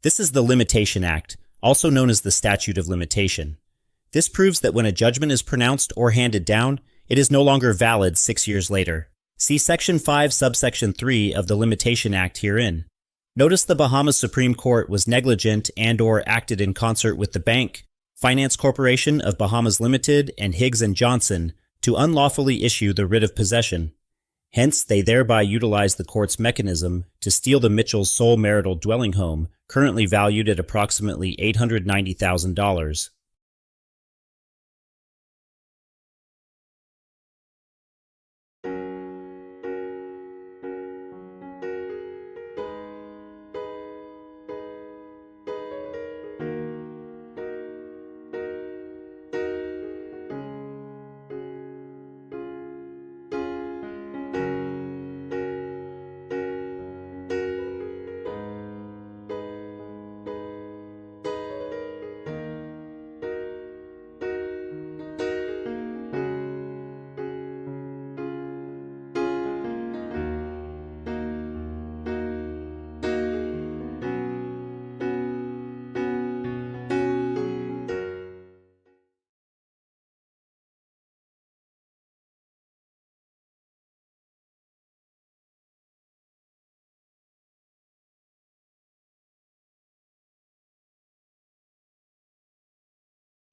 This is the Limitation Act, also known as the Statute of Limitation. This proves that when a judgment is pronounced or handed down, it is no longer valid 6 years later. See Section 5, Subsection 3 of the Limitation Act herein. Notice the Bahamas Supreme Court was negligent and/or acted in concert with the Bank, Finance Corporation of Bahamas Limited, and Higgs and Johnson to unlawfully issue the writ of possession. Hence, they thereby utilized the court's mechanism to steal the Mitchells' sole marital dwelling home, currently valued at approximately $890,000.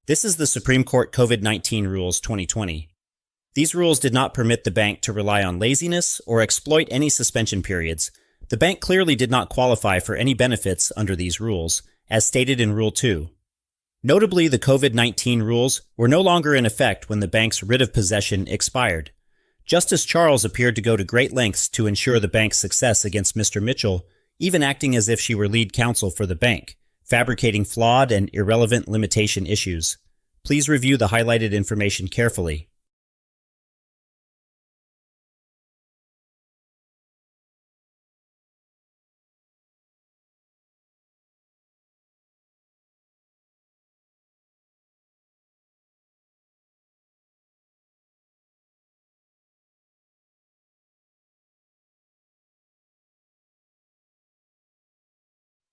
This is the Supreme Court COVID-19 Rules 2020. These rules did not permit the bank to rely on laziness or exploit any suspension periods. The bank clearly did not qualify for any benefits under these rules, as stated in Rule 2. Notably, the COVID-19 rules were no longer in effect when the bank's writ of possession expired. Justice Charles appeared to go to great lengths to ensure the bank's success against Mr. Mitchell, even acting as if she were lead counsel for the bank, fabricating flawed and irrelevant limitation issues. Please review the highlighted information carefully.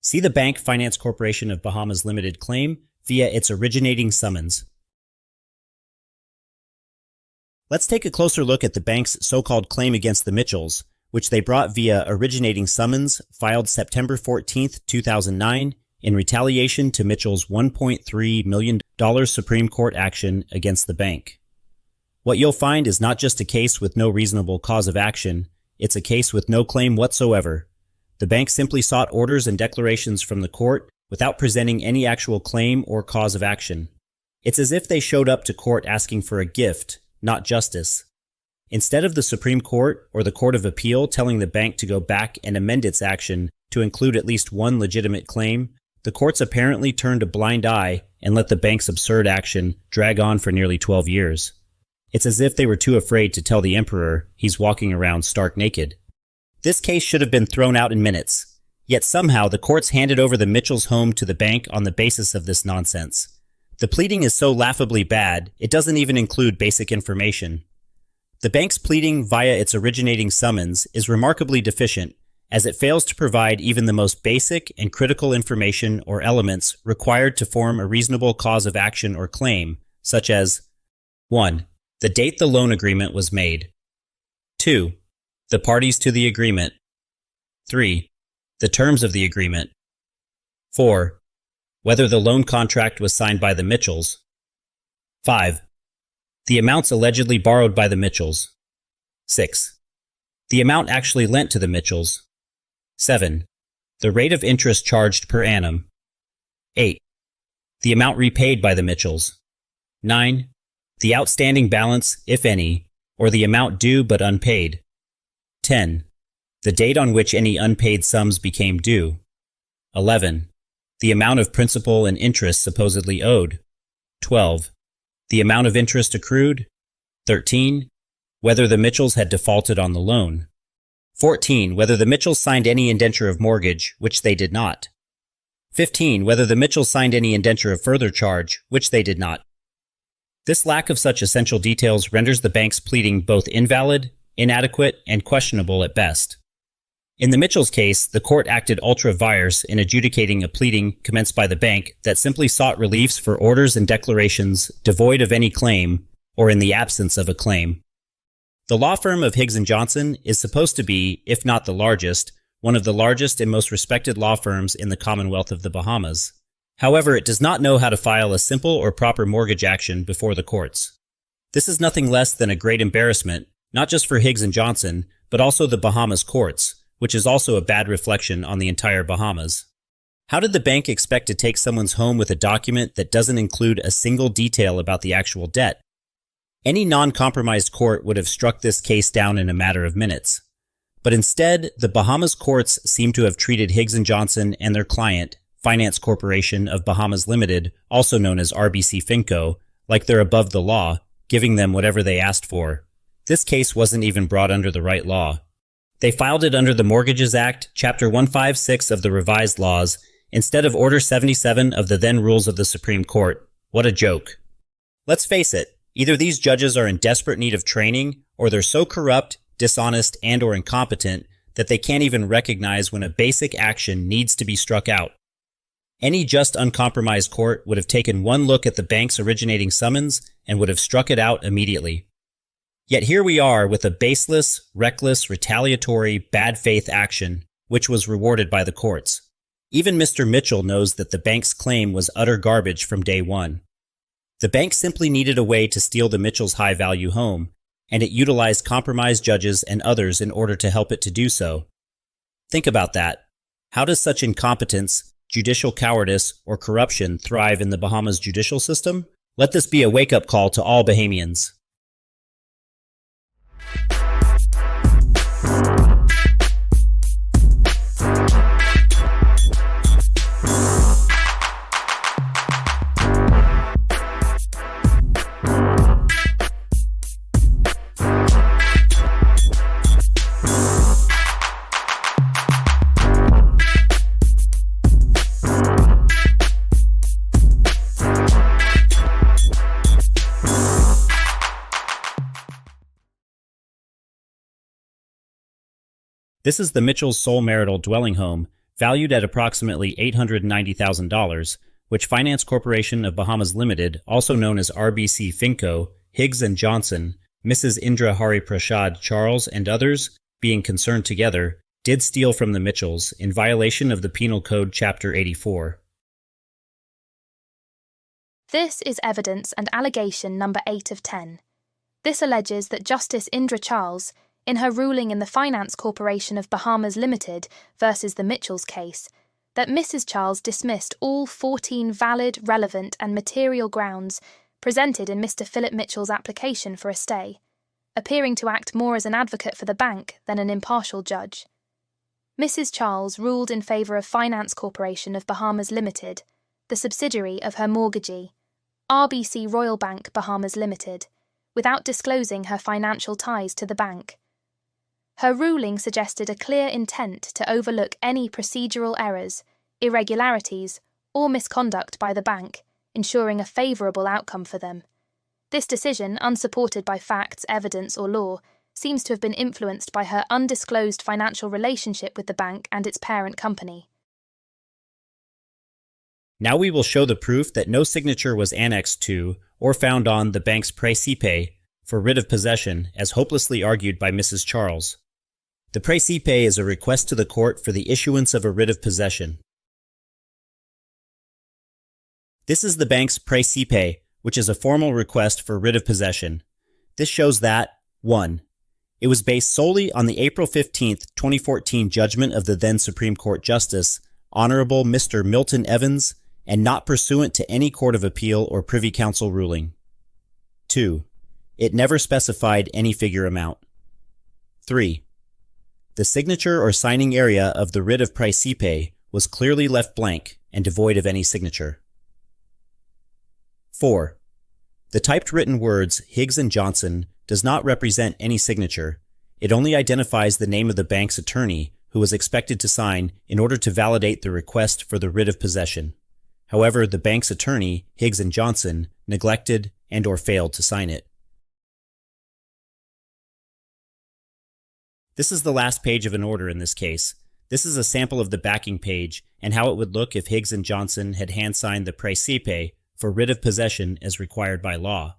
See the Bank Finance Corporation of Bahamas Limited claim via its originating summons. Let's take a closer look at the bank's so-called claim against the Mitchells, which they brought via originating summons filed September 14, 2009, in retaliation to Mitchell's $1.3 million Supreme Court action against the bank. What you'll find is not just a case with no reasonable cause of action, it's a case with no claim whatsoever. The bank simply sought orders and declarations from the court without presenting any actual claim or cause of action. It's as if they showed up to court asking for a gift, not justice. Instead of the Supreme Court or the Court of Appeal telling the bank to go back and amend its action to include at least one legitimate claim, the courts apparently turned a blind eye and let the bank's absurd action drag on for nearly 12 years. It's as if they were too afraid to tell the emperor he's walking around stark naked. This case should have been thrown out in minutes, yet somehow the courts handed over the Mitchells' home to the bank on the basis of this nonsense. The pleading is so laughably bad, it doesn't even include basic information. The bank's pleading via its originating summons is remarkably deficient, as it fails to provide even the most basic and critical information or elements required to form a reasonable cause of action or claim, such as 1. The date the loan agreement was made. 2. The parties to the agreement. 3. The terms of the agreement. 4. Whether the loan contract was signed by the Mitchells. 5. The amounts allegedly borrowed by the Mitchells. 6. The amount actually lent to the Mitchells. 7. The rate of interest charged per annum. 8. The amount repaid by the Mitchells. 9. The outstanding balance, if any, or the amount due but unpaid. 10. The date on which any unpaid sums became due. 11. The amount of principal and interest supposedly owed. 12. The amount of interest accrued. 13. Whether the Mitchells had defaulted on the loan. 14. Whether the Mitchells signed any indenture of mortgage, which they did not. 15. Whether the Mitchells signed any indenture of further charge, which they did not. This lack of such essential details renders the bank's pleading both invalid, inadequate, and questionable at best. In the Mitchells case, the court acted ultra vires in adjudicating a pleading commenced by the bank that simply sought reliefs for orders and declarations devoid of any claim, or in the absence of a claim. The law firm of Higgs & Johnson is supposed to be, if not the largest, one of the largest and most respected law firms in the Commonwealth of the Bahamas. However, it does not know how to file a simple or proper mortgage action before the courts. This is nothing less than a great embarrassment, not just for Higgs & Johnson, but also the Bahamas courts, which is also a bad reflection on the entire Bahamas. How did the bank expect to take someone's home with a document that doesn't include a single detail about the actual debt? Any non-compromised court would have struck this case down in a matter of minutes. But instead, the Bahamas courts seem to have treated Higgs & Johnson and their client, Finance Corporation of Bahamas Limited, also known as RBC Finco, like they're above the law, giving them whatever they asked for. This case wasn't even brought under the right law. They filed it under the Mortgages Act, Chapter 156 of the revised laws, instead of Order 77 of the then rules of the Supreme Court. What a joke. Let's face it, either these judges are in desperate need of training, or they're so corrupt, dishonest, and/or incompetent that they can't even recognize when a basic action needs to be struck out. Any just uncompromised court would have taken one look at the bank's originating summons and would have struck it out immediately. Yet here we are with a baseless, reckless, retaliatory, bad faith action, which was rewarded by the courts. Even Mr. Mitchell knows that the bank's claim was utter garbage from day one. The bank simply needed a way to steal the Mitchells' high-value home, and it utilized compromised judges and others in order to help it to do so. Think about that. How does such incompetence judicial cowardice, or corruption thrive in the Bahamas judicial system? Let this be a wake-up call to all Bahamians. This is the Mitchell's sole marital dwelling home, valued at approximately $890,000, which Finance Corporation of Bahamas Limited, also known as RBC Finco, Higgs and Johnson, Mrs. Indra Charles, and others, being concerned together, did steal from the Mitchells in violation of the Penal Code Chapter 84. This is evidence and allegation number 8 of 10. This alleges that Justice Indra Charles, in her ruling in the Finance Corporation of Bahamas Limited versus the Mitchells case, that Mrs. Charles dismissed all 14 valid, relevant and material grounds presented in Mr. Philip Mitchell's application for a stay, appearing to act more as an advocate for the bank than an impartial judge. Mrs. Charles ruled in favour of Finance Corporation of Bahamas Limited, the subsidiary of her mortgagee, RBC Royal Bank Bahamas Limited, without disclosing her financial ties to the bank. Her ruling suggested a clear intent to overlook any procedural errors, irregularities, or misconduct by the bank, ensuring a favourable outcome for them. This decision, unsupported by facts, evidence, or law, seems to have been influenced by her undisclosed financial relationship with the bank and its parent company. Now we will show the proof that no signature was annexed to or found on the bank's Preface for writ of possession, as hopelessly argued by Mrs. Charles. The Preface is a request to the court for the issuance of a writ of possession. This is the bank's Preface, which is a formal request for writ of possession. This shows that 1. It was based solely on the April 15, 2014 judgment of the then Supreme Court Justice, Honorable Mr. Milton Evans, and not pursuant to any Court of Appeal or Privy Council ruling. 2. It never specified any figure amount. 3. The signature or signing area of the writ of Preface was clearly left blank and devoid of any signature. 4. The typed written words Higgs and Johnson does not represent any signature. It only identifies the name of the bank's attorney who was expected to sign in order to validate the request for the writ of possession. However, the bank's attorney, Higgs and Johnson, neglected and/or failed to sign it. This is the last page of an order in this case. This is a sample of the backing page and how it would look if Higgs and Johnson had hand-signed the Preface for writ of possession as required by law.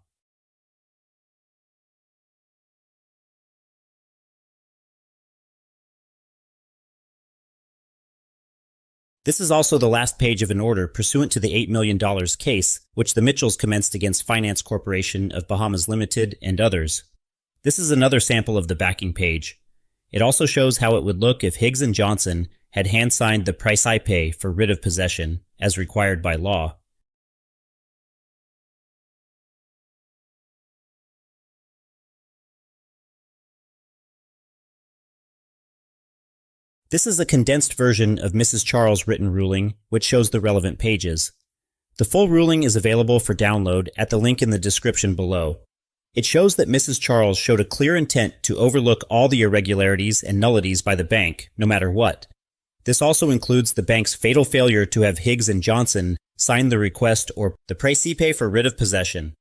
This is also the last page of an order pursuant to the $8 million case, which the Mitchells commenced against Finance Corporation of Bahamas Limited and others. This is another sample of the backing page. It also shows how it would look if Higgs and Johnson had hand-signed the Preface for writ of possession, as required by law. This is a condensed version of Mrs. Charles' written ruling, which shows the relevant pages. The full ruling is available for download at the link in the description below. It shows that Mrs. Charles showed a clear intent to overlook all the irregularities and nullities by the bank, no matter what. This also includes the bank's fatal failure to have Higgs and Johnson sign the request or the Preface for writ of possession.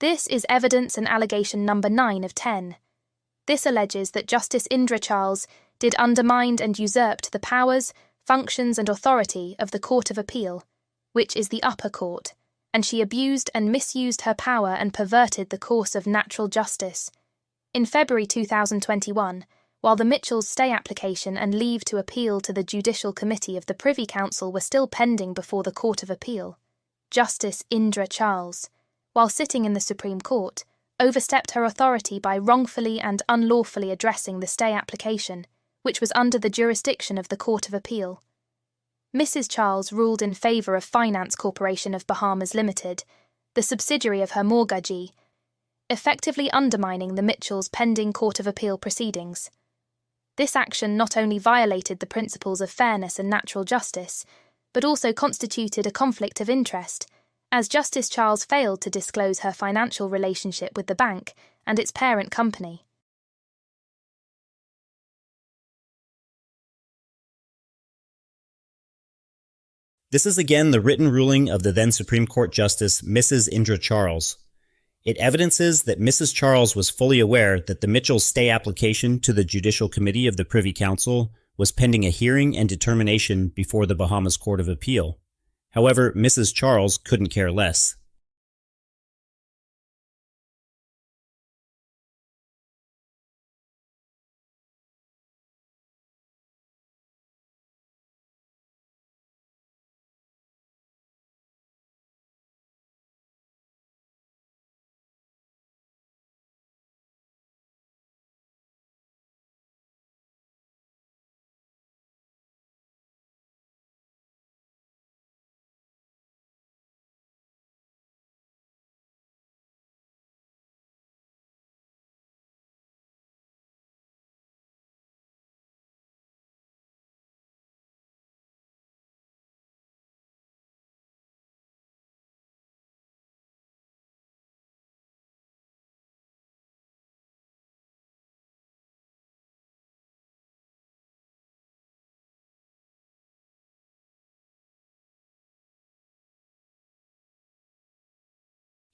This is evidence and allegation number 9 of 10. This alleges that Justice Indra Charles did undermine and usurped the powers, functions and authority of the Court of Appeal, which is the upper court, and she abused and misused her power and perverted the course of natural justice. In February 2021, while the Mitchells' stay application and leave to appeal to the Judicial Committee of the Privy Council were still pending before the Court of Appeal, Justice Indra Charles, while sitting in the Supreme Court, overstepped her authority by wrongfully and unlawfully addressing the stay application, which was under the jurisdiction of the Court of Appeal. Mrs. Charles ruled in favour of Finance Corporation of Bahamas Limited, the subsidiary of her mortgagee, effectively undermining the Mitchells' pending Court of Appeal proceedings. This action not only violated the principles of fairness and natural justice, but also constituted a conflict of interest, as Justice Charles failed to disclose her financial relationship with the bank and its parent company. This is again the written ruling of the then Supreme Court Justice Mrs. Indra Charles. It evidences that Mrs. Charles was fully aware that the Mitchells' stay application to the Judicial Committee of the Privy Council was pending a hearing and determination before the Bahamas Court of Appeal. However, Mrs. Charles couldn't care less.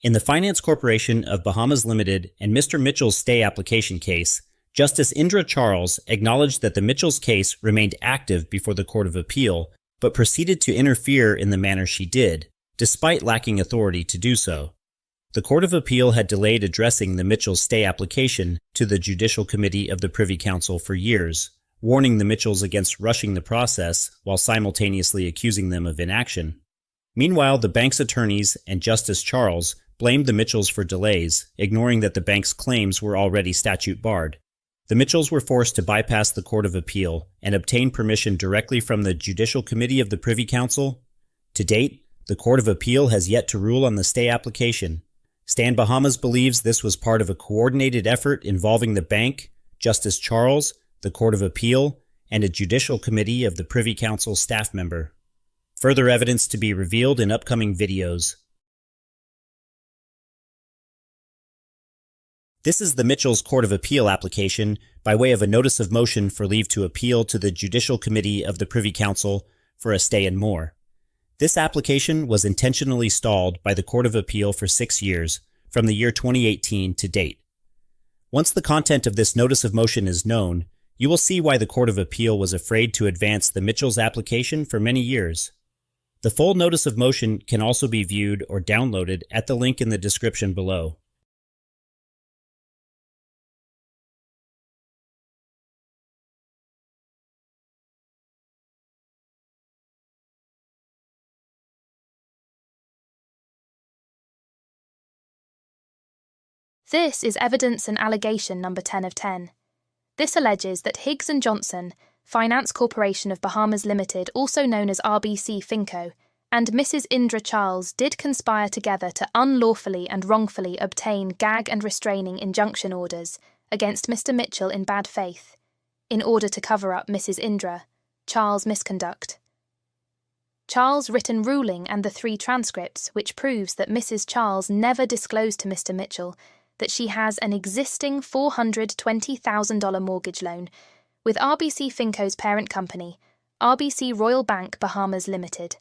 In the Finance Corporation of Bahamas Limited and Mr. Mitchell's stay application case, Justice Indra Charles acknowledged that the Mitchells' case remained active before the Court of Appeal, but proceeded to interfere in the manner she did, despite lacking authority to do so. The Court of Appeal had delayed addressing the Mitchells' stay application to the Judicial Committee of the Privy Council for years, warning the Mitchells against rushing the process while simultaneously accusing them of inaction. Meanwhile, the bank's attorneys and Justice Charles blamed the Mitchells for delays, ignoring that the bank's claims were already statute barred. The Mitchells were forced to bypass the Court of Appeal and obtain permission directly from the Judicial Committee of the Privy Council. To date, the Court of Appeal has yet to rule on the stay application. Stand Bahamas believes this was part of a coordinated effort involving the bank, Justice Charles, the Court of Appeal, and a Judicial Committee of the Privy Council staff member. Further evidence to be revealed in upcoming videos. This is the Mitchells' Court of Appeal application by way of a notice of motion for leave to appeal to the Judicial Committee of the Privy Council for a stay and more. This application was intentionally stalled by the Court of Appeal for 6 years, from the year 2018 to date. Once the content of this notice of motion is known, you will see why the Court of Appeal was afraid to advance the Mitchells' application for many years. The full notice of motion can also be viewed or downloaded at the link in the description below. This is evidence and allegation number 10 of 10. This alleges that Higgs & Johnson, Finance Corporation of Bahamas Limited, also known as RBC Finco, and Mrs. Indra Charles did conspire together to unlawfully and wrongfully obtain gag and restraining injunction orders against Mr. Mitchell in bad faith, in order to cover up Mrs. Indra Charles' misconduct. Charles' written ruling and the 3 transcripts, which proves that Mrs. Charles never disclosed to Mr. Mitchell that she has an existing $420,000 mortgage loan with RBC Finco's parent company, RBC Royal Bank Bahamas Limited.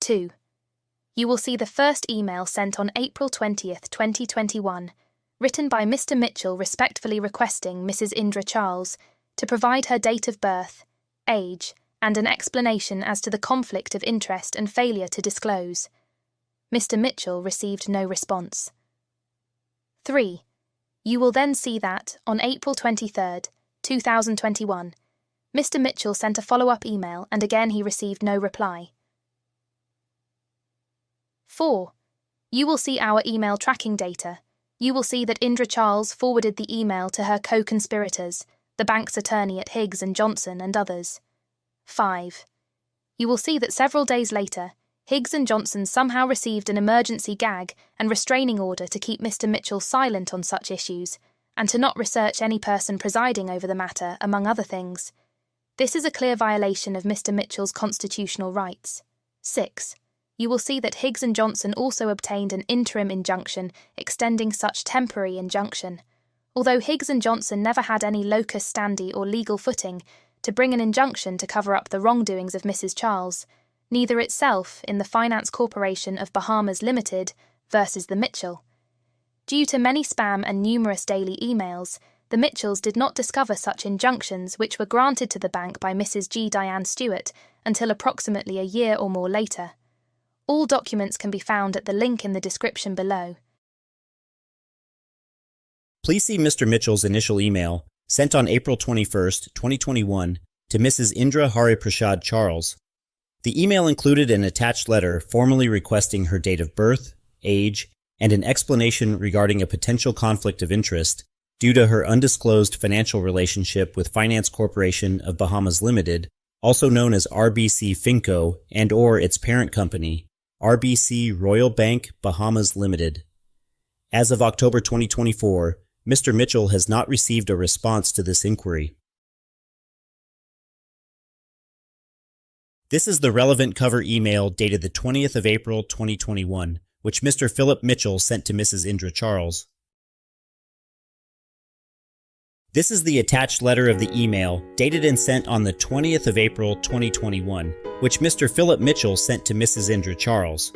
2. you will see the first email sent on April 20th, 2021, written by Mr. Mitchell respectfully requesting Mrs. Indra Charles to provide her date of birth, age, and an explanation as to the conflict of interest and failure to disclose. Mr. Mitchell received no response. 3. You will then see that, on April 23rd, 2021, Mr. Mitchell sent a follow-up email and again he received no reply. 4. You will see our email tracking data. You will see that Indra Charles forwarded the email to her co-conspirators, the bank's attorney at Higgs and Johnson and others. 5. You will see that several days later, Higgs and Johnson somehow received an emergency gag and restraining order to keep Mr. Mitchell silent on such issues, and to not research any person presiding over the matter, among other things. This is a clear violation of Mr. Mitchell's constitutional rights. 6. You will see that Higgs and Johnson also obtained an interim injunction extending such temporary injunction. Although Higgs and Johnson never had any locus standi or legal footing to bring an injunction to cover up the wrongdoings of Mrs. Charles, neither itself in the Finance Corporation of Bahamas Limited versus the Mitchell. Due to many spam and numerous daily emails, the Mitchells did not discover such injunctions which were granted to the bank by Mrs. G. Diane Stewart until approximately a year or more later. All documents can be found at the link in the description below. Please see Mr. Mitchell's initial email, sent on April 21st, 2021, to Mrs. Indra Charles. The email included an attached letter formally requesting her date of birth, age, and an explanation regarding a potential conflict of interest due to her undisclosed financial relationship with Finance Corporation of Bahamas Limited, also known as RBC Finco and/or its parent company, RBC Royal Bank, Bahamas Limited. As of October 2024, Mr. Mitchell has not received a response to this inquiry. This is the relevant cover email dated the 20th of April 2021, which Mr. Philip Mitchell sent to Mrs. Indra Charles. This is the attached letter of the email dated and sent on the 20th of April 2021, which Mr. Philip Mitchell sent to Mrs. Indra Charles.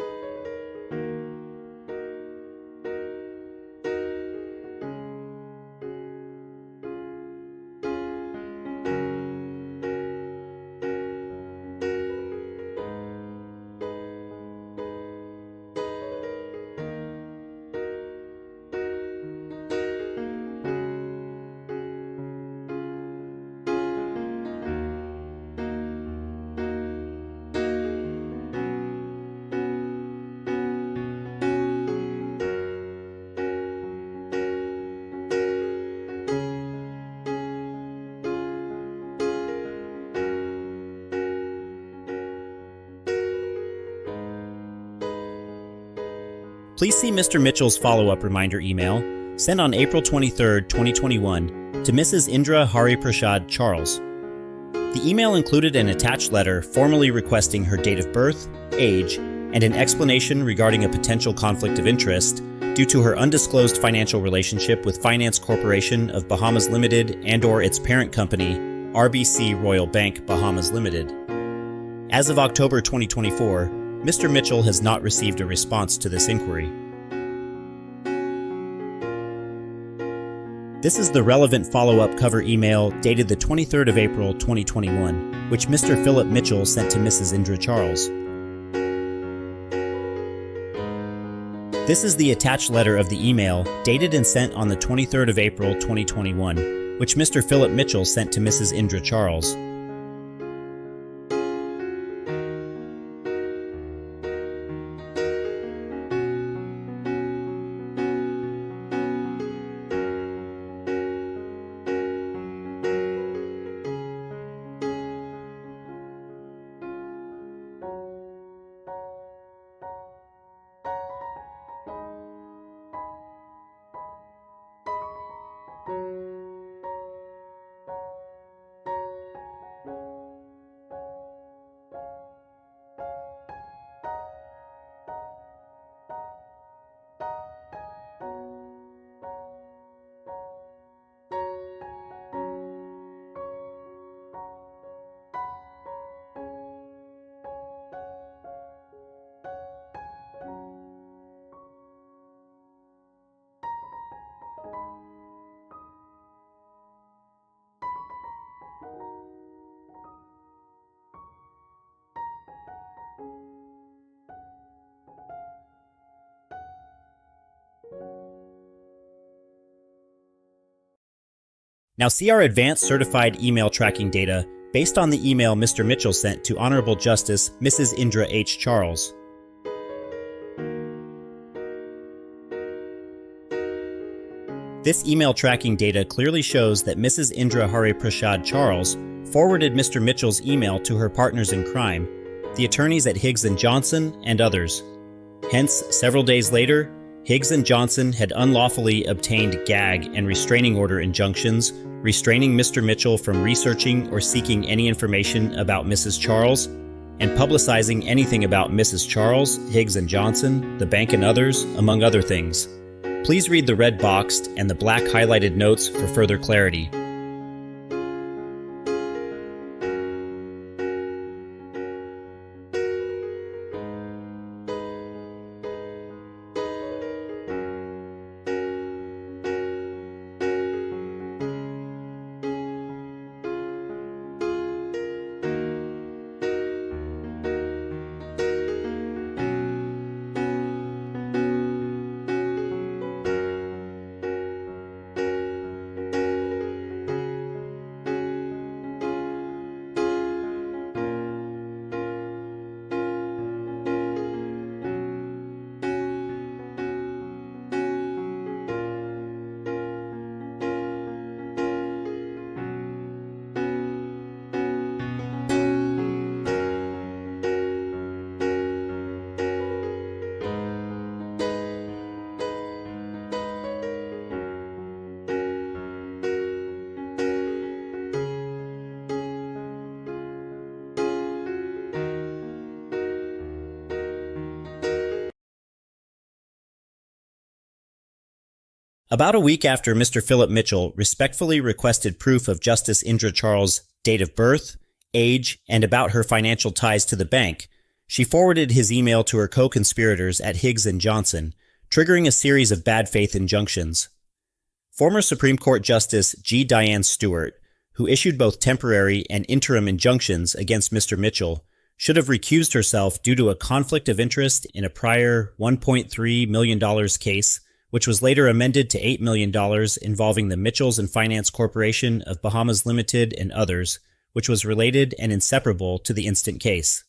Please see Mr. Mitchell's follow-up reminder email, sent on April 23, 2021, to Mrs. Indra Charles. The email included an attached letter formally requesting her date of birth, age, and an explanation regarding a potential conflict of interest due to her undisclosed financial relationship with Finance Corporation of Bahamas Limited and/or its parent company, RBC Royal Bank, Bahamas Limited. As of October 2024, Mr. Mitchell has not received a response to this inquiry. This is the relevant follow-up cover email dated the 23rd of April 2021, which Mr. Philip Mitchell sent to Mrs. Indra Charles. This is the attached letter of the email dated and sent on the 23rd of April 2021, which Mr. Philip Mitchell sent to Mrs. Indra Charles. Now see our advanced certified email tracking data based on the email Mr. Mitchell sent to Honorable Justice Mrs. Indra H. Charles. This email tracking data clearly shows that Mrs. Indra Hariprasad Charles forwarded Mr. Mitchell's email to her partners in crime, the attorneys at Higgs & Johnson and others. Hence, several days later, Higgs & Johnson had unlawfully obtained gag and restraining order injunctions, restraining Mr. Mitchell from researching or seeking any information about Mrs. Charles, and publicizing anything about Mrs. Charles, Higgs & Johnson, the bank and others, among other things. Please read the red boxed and the black highlighted notes for further clarity. About a week after Mr. Philip Mitchell respectfully requested proof of Justice Indra Charles' date of birth, age, and about her financial ties to the bank, she forwarded his email to her co-conspirators at Higgs & Johnson, triggering a series of bad faith injunctions. Former Supreme Court Justice G. Diane Stewart, who issued both temporary and interim injunctions against Mr. Mitchell, should have recused herself due to a conflict of interest in a prior $1.3 million case, which was later amended to $8 million involving the Mitchells and Finance Corporation of Bahamas Limited and others, which was related and inseparable to the instant case.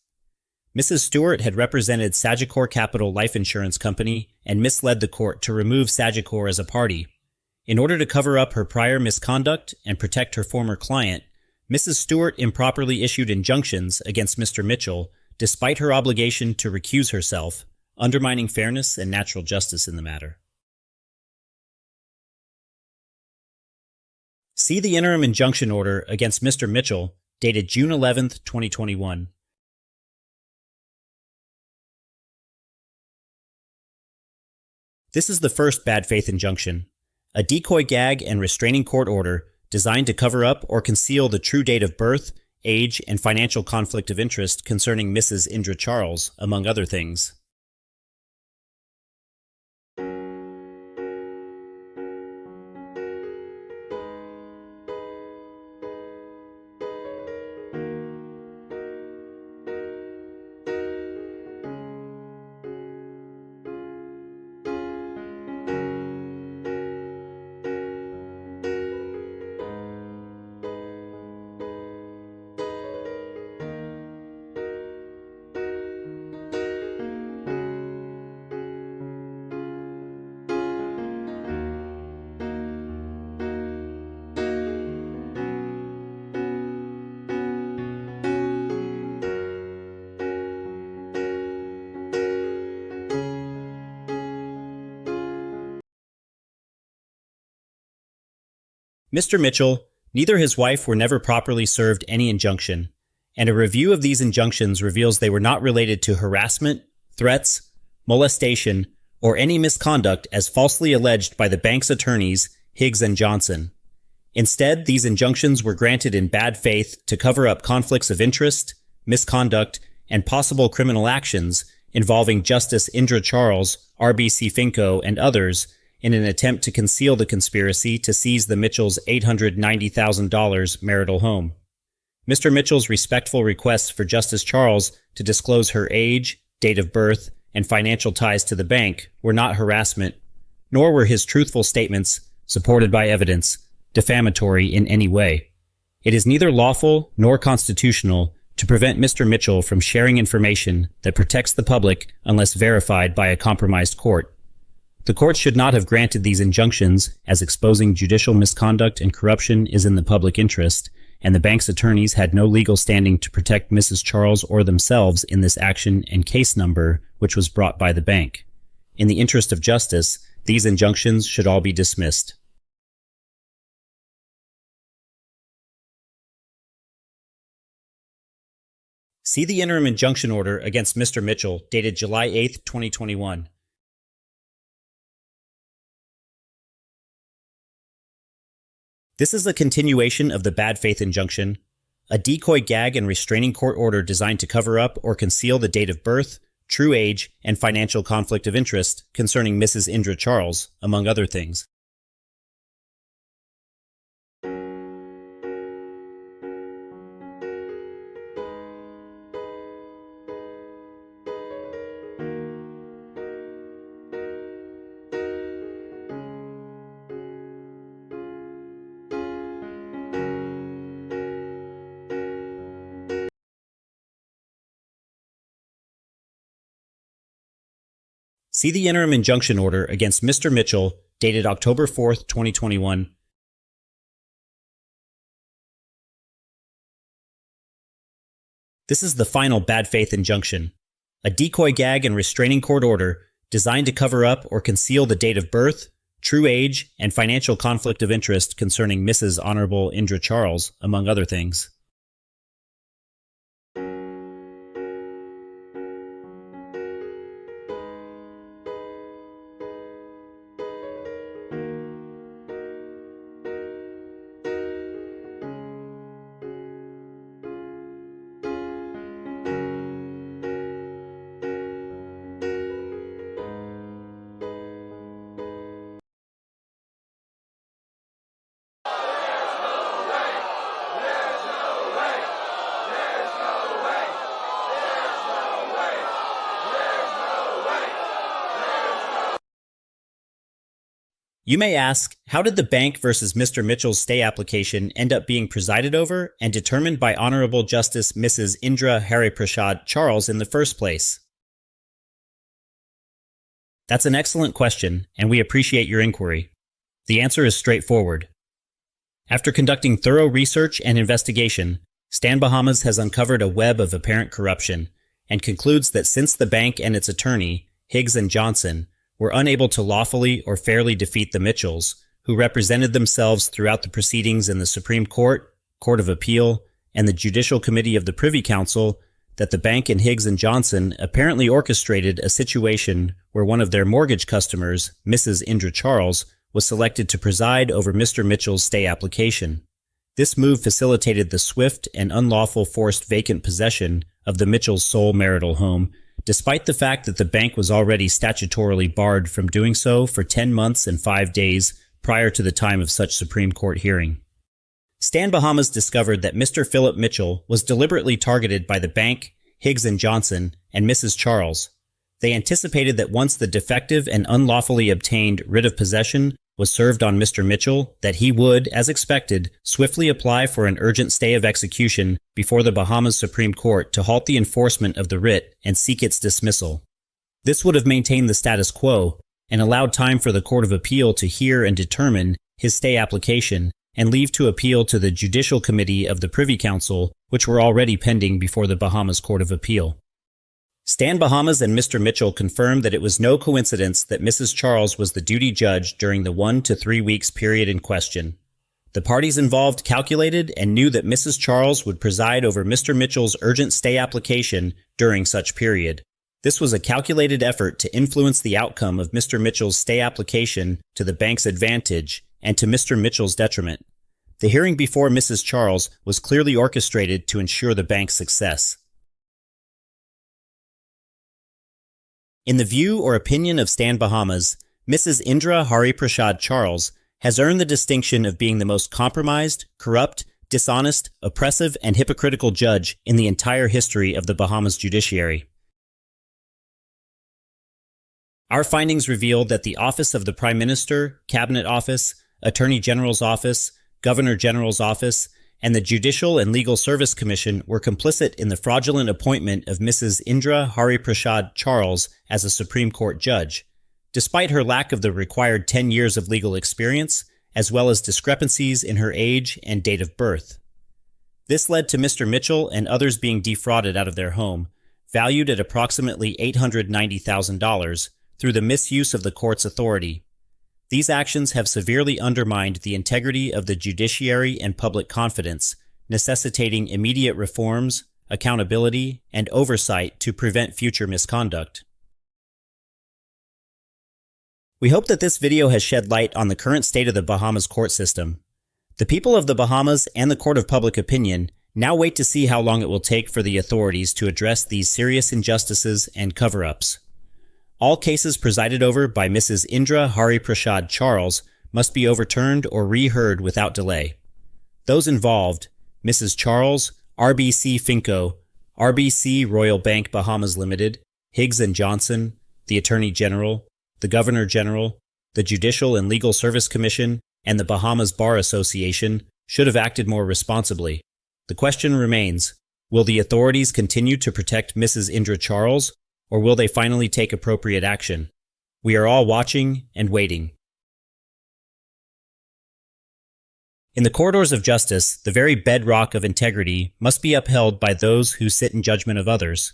Mrs. Stewart had represented Sagicor Capital Life Insurance Company and misled the court to remove Sagicor as a party. In order to cover up her prior misconduct and protect her former client, Mrs. Stewart improperly issued injunctions against Mr. Mitchell, despite her obligation to recuse herself, undermining fairness and natural justice in the matter. See the interim injunction order against Mr. Mitchell, dated June 11, 2021. This is the first bad faith injunction, a decoy gag and restraining court order designed to cover up or conceal the true date of birth, age, and financial conflict of interest concerning Mrs. Indra Charles, among other things. Mr. Mitchell, neither his wife were never properly served any injunction, and a review of these injunctions reveals they were not related to harassment, threats, molestation, or any misconduct as falsely alleged by the bank's attorneys, Higgs & Johnson. Instead, these injunctions were granted in bad faith to cover up conflicts of interest, misconduct, and possible criminal actions involving Justice Indra Charles, RBC Finco, and others in an attempt to conceal the conspiracy to seize the Mitchells' $890,000 marital home. Mr. Mitchell's respectful requests for Justice Charles to disclose her age, date of birth, and financial ties to the bank were not harassment, nor were his truthful statements, supported by evidence, defamatory in any way. It is neither lawful nor constitutional to prevent Mr. Mitchell from sharing information that protects the public unless verified by a compromised court. The court should not have granted these injunctions, as exposing judicial misconduct and corruption is in the public interest, and the bank's attorneys had no legal standing to protect Mrs. Charles or themselves in this action and case number which was brought by the bank. In the interest of justice, these injunctions should all be dismissed. See the interim injunction order against Mr. Mitchell, dated July 8, 2021. This is a continuation of the bad faith injunction, a decoy gag and restraining court order designed to cover up or conceal the date of birth, true age, and financial conflict of interest concerning Mrs. Indra Charles, among other things. See the interim injunction order against Mr. Mitchell, dated October 4, 2021. This is the final bad faith injunction, a decoy gag and restraining court order designed to cover up or conceal the date of birth, true age, and financial conflict of interest concerning Mrs. Honorable Indra Charles, among other things. You may ask, how did the bank versus Mr. Mitchell's stay application end up being presided over and determined by Honorable Justice Mrs. Indra Charles in the first place? That's an excellent question, and we appreciate your inquiry. The answer is straightforward. After conducting thorough research and investigation, Stan Bahamas has uncovered a web of apparent corruption and concludes that since the bank and its attorney, Higgs and Johnson, were unable to lawfully or fairly defeat the Mitchells, who represented themselves throughout the proceedings in the Supreme Court, Court of Appeal, and the Judicial Committee of the Privy Council, that the bank and Higgs and Johnson apparently orchestrated a situation where one of their mortgage customers, Mrs. Indra Charles, was selected to preside over Mr. Mitchell's stay application. This move facilitated the swift and unlawful forced vacant possession of the Mitchells' sole marital home, despite the fact that the bank was already statutorily barred from doing so for 10 months and 5 days prior to the time of such Supreme Court hearing. Stan Bahamas discovered that Mr. Philip Mitchell was deliberately targeted by the bank, Higgs and Johnson, and Mrs. Charles. They anticipated that once the defective and unlawfully obtained writ of possession was served on Mr. Mitchell, that he would, as expected, swiftly apply for an urgent stay of execution before the Bahamas Supreme Court to halt the enforcement of the writ and seek its dismissal. This would have maintained the status quo and allowed time for the Court of Appeal to hear and determine his stay application and leave to appeal to the Judicial Committee of the Privy Council, which were already pending before the Bahamas Court of Appeal. Stan Bahamas and Mr. Mitchell confirmed that it was no coincidence that Mrs. Charles was the duty judge during the 1 to 3 weeks period in question. The parties involved calculated and knew that Mrs. Charles would preside over Mr. Mitchell's urgent stay application during such period. This was a calculated effort to influence the outcome of Mr. Mitchell's stay application to the bank's advantage and to Mr. Mitchell's detriment. The hearing before Mrs. Charles was clearly orchestrated to ensure the bank's success. In the view or opinion of Stan Bahamas, Mrs. Indra Charles has earned the distinction of being the most compromised, corrupt, dishonest, oppressive, and hypocritical judge in the entire history of the Bahamas judiciary. Our findings reveal that the Office of the Prime Minister, Cabinet Office, Attorney General's Office, Governor General's Office, and the Judicial and Legal Service Commission were complicit in the fraudulent appointment of Mrs. Indra Charles as a Supreme Court judge, despite her lack of the required 10 years of legal experience, as well as discrepancies in her age and date of birth. This led to Mr. Mitchell and others being defrauded out of their home, valued at approximately $890,000, through the misuse of the court's authority. These actions have severely undermined the integrity of the judiciary and public confidence, necessitating immediate reforms, accountability, and oversight to prevent future misconduct. We hope that this video has shed light on the current state of the Bahamas court system. The people of the Bahamas and the Court of Public Opinion now wait to see how long it will take for the authorities to address these serious injustices and cover-ups. All cases presided over by Mrs. Indra Charles must be overturned or reheard without delay. Those involved, Mrs. Charles, RBC Finco, RBC Royal Bank Bahamas Limited, Higgs & Johnson, the Attorney General, the Governor General, the Judicial and Legal Service Commission, and the Bahamas Bar Association should have acted more responsibly. The question remains, will the authorities continue to protect Mrs. Indra Charles, or will they finally take appropriate action? We are all watching and waiting. In the corridors of justice, the very bedrock of integrity must be upheld by those who sit in judgment of others.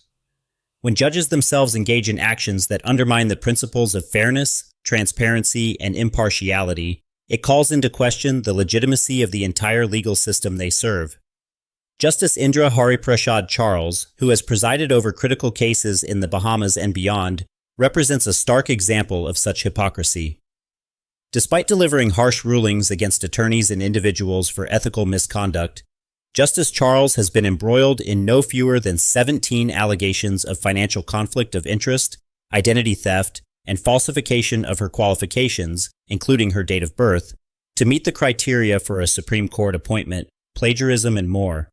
When judges themselves engage in actions that undermine the principles of fairness, transparency, and impartiality, it calls into question the legitimacy of the entire legal system they serve. Justice Indra Charles, who has presided over critical cases in the Bahamas and beyond, represents a stark example of such hypocrisy. Despite delivering harsh rulings against attorneys and individuals for ethical misconduct, Justice Charles has been embroiled in no fewer than 17 allegations of financial conflict of interest, identity theft, and falsification of her qualifications, including her date of birth, to meet the criteria for a Supreme Court appointment, plagiarism, and more.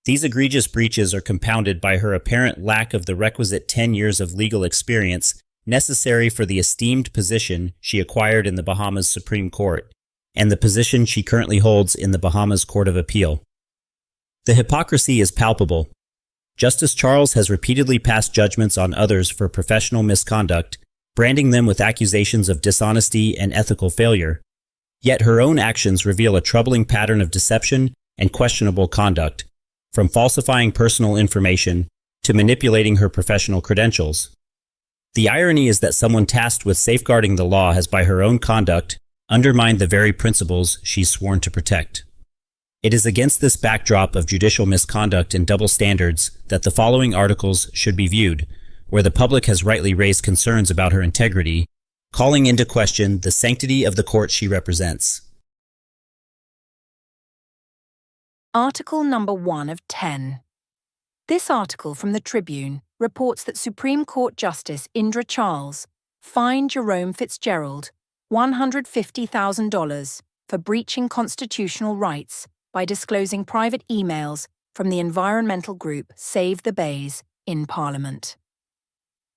These egregious breaches are compounded by her apparent lack of the requisite 10 years of legal experience necessary for the esteemed position she acquired in the Bahamas Supreme Court, and the position she currently holds in the Bahamas Court of Appeal. The hypocrisy is palpable. Justice Charles has repeatedly passed judgments on others for professional misconduct, branding them with accusations of dishonesty and ethical failure. Yet her own actions reveal a troubling pattern of deception and questionable conduct, from falsifying personal information to manipulating her professional credentials. The irony is that someone tasked with safeguarding the law has, by her own conduct, undermined the very principles she's sworn to protect. It is against this backdrop of judicial misconduct and double standards that the following articles should be viewed, where the public has rightly raised concerns about her integrity, calling into question the sanctity of the court she represents. Article number 1 of 10. This article from the Tribune reports that Supreme Court Justice Indra Charles fined Jerome Fitzgerald $150,000 for breaching constitutional rights by disclosing private emails from the environmental group Save the Bays in Parliament.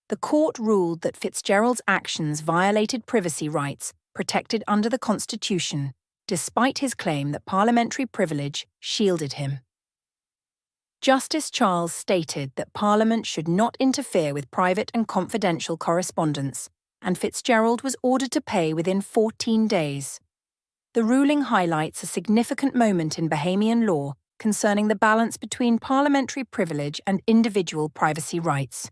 The court ruled that Fitzgerald's actions violated privacy rights protected under the Constitution, despite his claim that parliamentary privilege shielded him. Justice Charles stated that Parliament should not interfere with private and confidential correspondence, and Fitzgerald was ordered to pay within 14 days. The ruling highlights a significant moment in Bahamian law concerning the balance between parliamentary privilege and individual privacy rights.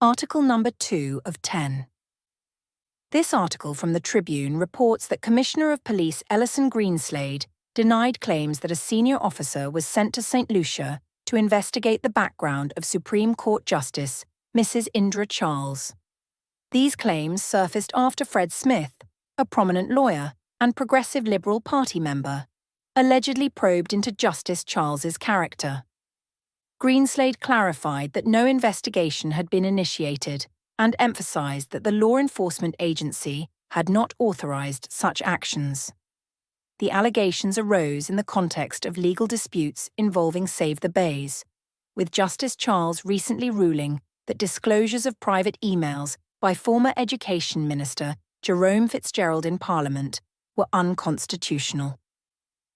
Article number 2 of 10. This article from the Tribune reports that Commissioner of Police Ellison Greenslade denied claims that a senior officer was sent to St. Lucia to investigate the background of Supreme Court Justice Mrs. Indra Charles. These claims surfaced after Fred Smith, a prominent lawyer and Progressive Liberal Party member, allegedly probed into Justice Charles's character. Greenslade clarified that no investigation had been initiated and emphasized that the law enforcement agency had not authorized such actions. The allegations arose in the context of legal disputes involving Save the Bays, with Justice Charles recently ruling that disclosures of private emails by former Education Minister Jerome Fitzgerald in Parliament were unconstitutional.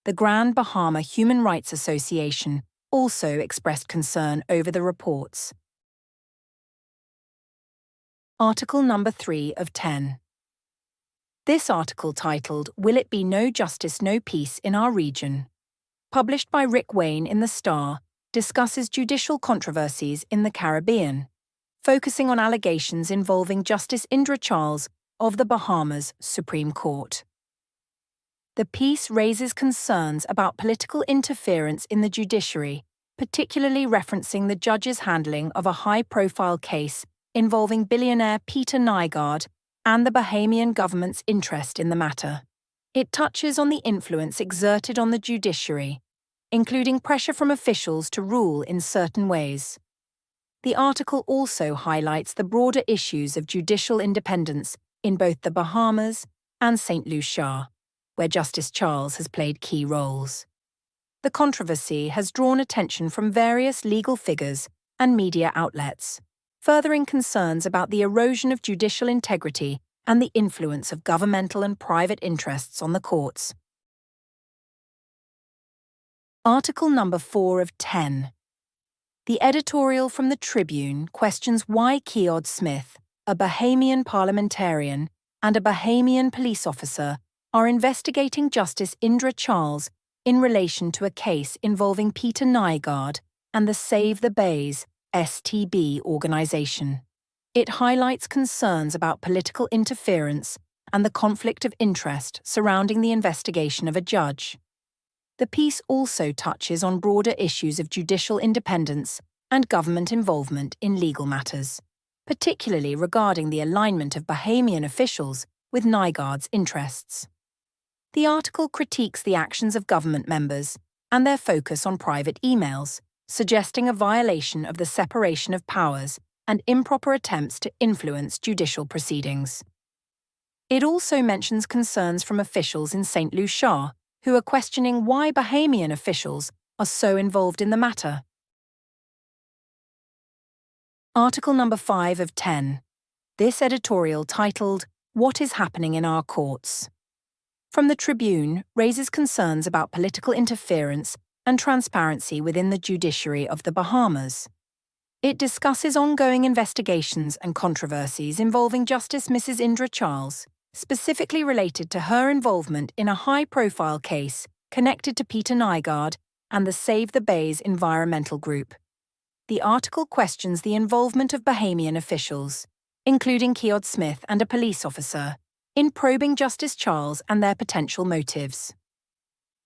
The Grand Bahama Human Rights Association also expressed concern over the reports. Article number 3 of 10. This article, titled "Will It Be No Justice, No Peace in Our Region?", published by Rick Wayne in The Star, discusses judicial controversies in the Caribbean, focusing on allegations involving Justice Indra Charles of the Bahamas Supreme Court. The piece raises concerns about political interference in the judiciary, particularly referencing the judge's handling of a high-profile case involving billionaire Peter Nygaard and the Bahamian government's interest in the matter. It touches on the influence exerted on the judiciary, including pressure from officials to rule in certain ways. The article also highlights the broader issues of judicial independence in both the Bahamas and St. Lucia, where Justice Charles has played key roles. The controversy has drawn attention from various legal figures and media outlets, furthering concerns about the erosion of judicial integrity and the influence of governmental and private interests on the courts. Article number 4 of 10. The editorial from the Tribune questions why Keod Smith, a Bahamian parliamentarian and a Bahamian police officer, are investigating Justice Indra Charles in relation to a case involving Peter Nygaard and the Save the Bays STB organization. It highlights concerns about political interference and the conflict of interest surrounding the investigation of a judge. The piece also touches on broader issues of judicial independence and government involvement in legal matters, particularly regarding the alignment of Bahamian officials with Nygaard's interests. The article critiques the actions of government members and their focus on private emails, suggesting a violation of the separation of powers and improper attempts to influence judicial proceedings. It also mentions concerns from officials in St. Lucia who are questioning why Bahamian officials are so involved in the matter. Article number 5 of 10. This editorial, titled "What is Happening in Our Courts?", from the Tribune, raises concerns about political interference and transparency within the judiciary of the Bahamas. It discusses ongoing investigations and controversies involving Justice Mrs. Indra Charles, specifically related to her involvement in a high-profile case connected to Peter Nygaard and the Save the Bays environmental group. The article questions the involvement of Bahamian officials, including Keod Smith and a police officer, in probing Justice Charles and their potential motives.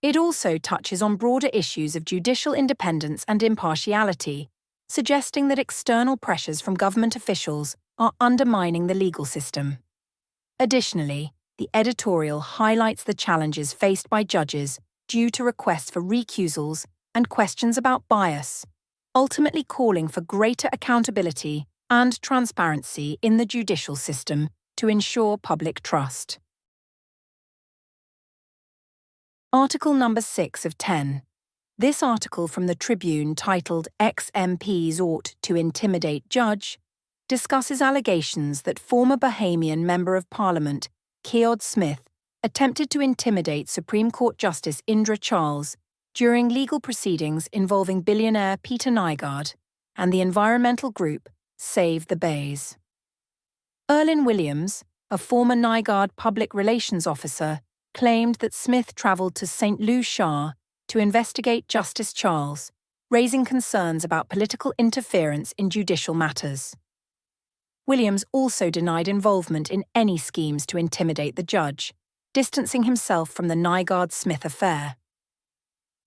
It also touches on broader issues of judicial independence and impartiality, suggesting that external pressures from government officials are undermining the legal system. Additionally, the editorial highlights the challenges faced by judges due to requests for recusals and questions about bias, ultimately calling for greater accountability and transparency in the judicial system to ensure public trust. Article number 6 of 10. This article from the Tribune, titled "Ex-MPs Ought to Intimidate Judge," discusses allegations that former Bahamian Member of Parliament, Keod Smith, attempted to intimidate Supreme Court Justice Indra Charles during legal proceedings involving billionaire Peter Nygaard and the environmental group Save the Bays. Erlyn Williams, a former Nygaard public relations officer, claimed that Smith travelled to St. Lucia to investigate Justice Charles, raising concerns about political interference in judicial matters. Williams also denied involvement in any schemes to intimidate the judge, distancing himself from the Nygaard-Smith affair.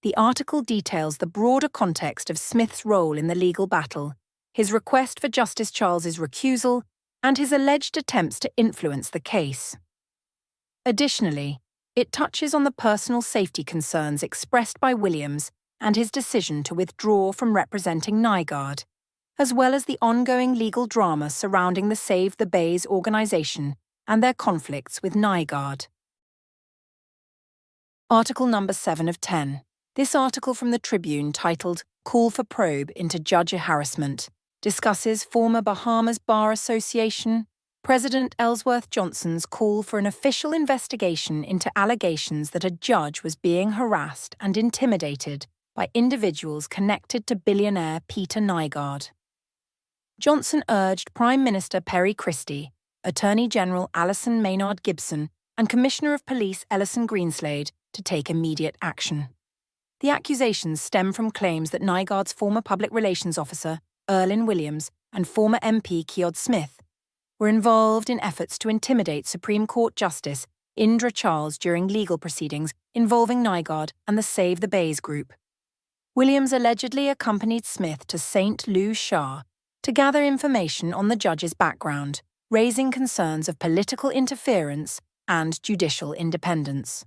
The article details the broader context of Smith's role in the legal battle, his request for Justice Charles's recusal, and his alleged attempts to influence the case. Additionally, it touches on the personal safety concerns expressed by Williams and his decision to withdraw from representing Nygaard, as well as the ongoing legal drama surrounding the Save the Bays organisation and their conflicts with NYGARD. Article number 7 of 10. This article from the Tribune, titled Call for Probe into Judge Harassment, discusses former Bahamas Bar Association President Ellsworth Johnson's call for an official investigation into allegations that a judge was being harassed and intimidated by individuals connected to billionaire Peter NYGARD. Johnson urged Prime Minister Perry Christie, Attorney General Alison Maynard Gibson, and Commissioner of Police Ellison Greenslade to take immediate action. The accusations stem from claims that NYGARD's former public relations officer, Erlyn Williams, and former MP Keod Smith were involved in efforts to intimidate Supreme Court Justice Indra Charles during legal proceedings involving NYGARD and the Save the Bays group. Williams allegedly accompanied Smith to St. Lou Shah to gather information on the judge's background, raising concerns of political interference and judicial independence.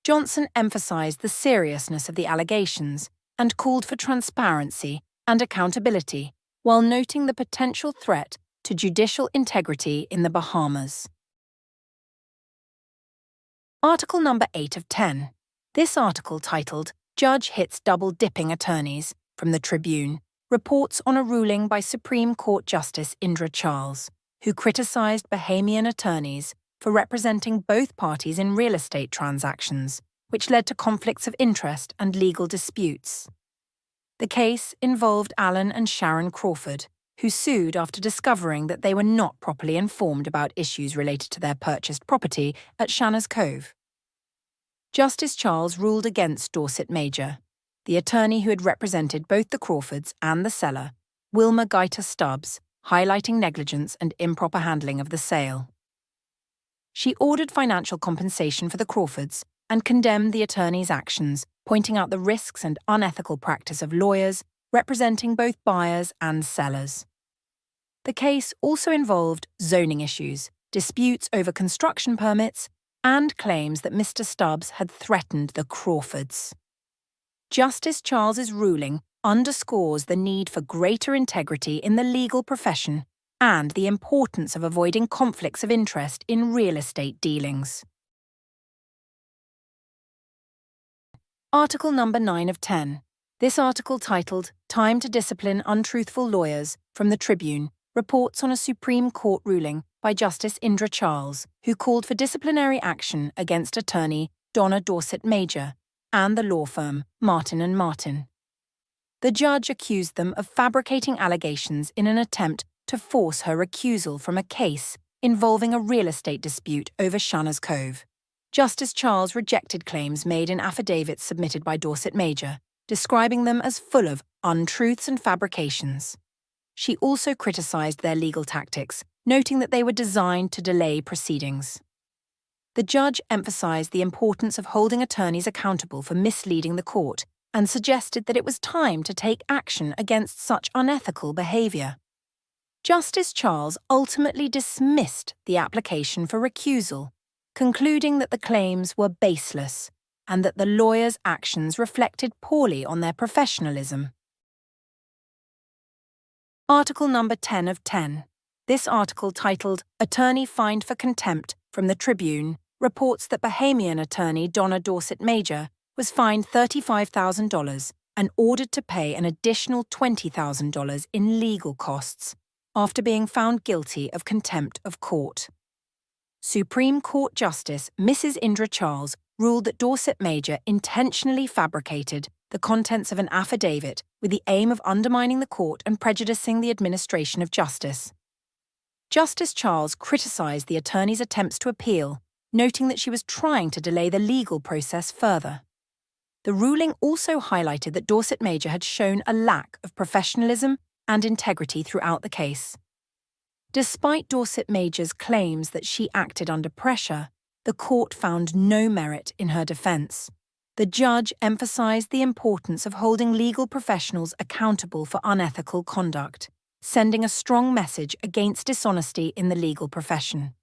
Johnson emphasized the seriousness of the allegations and called for transparency and accountability, while noting the potential threat to judicial integrity in the Bahamas. Article number 8 of 10. This article, titled Judge Hits Double-Dipping Attorneys, from the Tribune, reports on a ruling by Supreme Court Justice Indra Charles, who criticized Bahamian attorneys for representing both parties in real estate transactions, which led to conflicts of interest and legal disputes. The case involved Alan and Sharon Crawford, who sued after discovering that they were not properly informed about issues related to their purchased property at Shanna's Cove. Justice Charles ruled against Dorset Major, the attorney who had represented both the Crawfords and the seller, Wilma Gaita Stubbs, highlighting negligence and improper handling of the sale. She ordered financial compensation for the Crawfords and condemned the attorney's actions, pointing out the risks and unethical practice of lawyers representing both buyers and sellers. The case also involved zoning issues, disputes over construction permits, and claims that Mr. Stubbs had threatened the Crawfords. Justice Charles's ruling underscores the need for greater integrity in the legal profession and the importance of avoiding conflicts of interest in real estate dealings. Article number 9 of 10. This article, titled Time to Discipline Untruthful Lawyers, from the Tribune, reports on a Supreme Court ruling by Justice Indra Charles, who called for disciplinary action against attorney Donna Dorset Major and the law firm Martin & Martin. The judge accused them of fabricating allegations in an attempt to force her recusal from a case involving a real estate dispute over Shanna's Cove. Justice Charles rejected claims made in affidavits submitted by Dorset Major, describing them as full of untruths and fabrications. She also criticized their legal tactics, noting that they were designed to delay proceedings. The judge emphasized the importance of holding attorneys accountable for misleading the court and suggested that it was time to take action against such unethical behavior. Justice Charles ultimately dismissed the application for recusal, concluding that the claims were baseless and that the lawyers' actions reflected poorly on their professionalism. Article number 10 of 10. This article, titled Attorney Fined for Contempt, from the Tribune, reports that Bahamian attorney Donna Dorset Major was fined $35,000 and ordered to pay an additional $20,000 in legal costs after being found guilty of contempt of court. Supreme Court Justice Mrs. Indra Charles ruled that Dorset Major intentionally fabricated the contents of an affidavit with the aim of undermining the court and prejudicing the administration of justice. Justice Charles criticized the attorney's attempts to appeal, noting that she was trying to delay the legal process further. The ruling also highlighted that Dorset Major had shown a lack of professionalism and integrity throughout the case. Despite Dorset Major's claims that she acted under pressure, the court found no merit in her defense. The judge emphasized the importance of holding legal professionals accountable for unethical conduct, sending a strong message against dishonesty in the legal profession.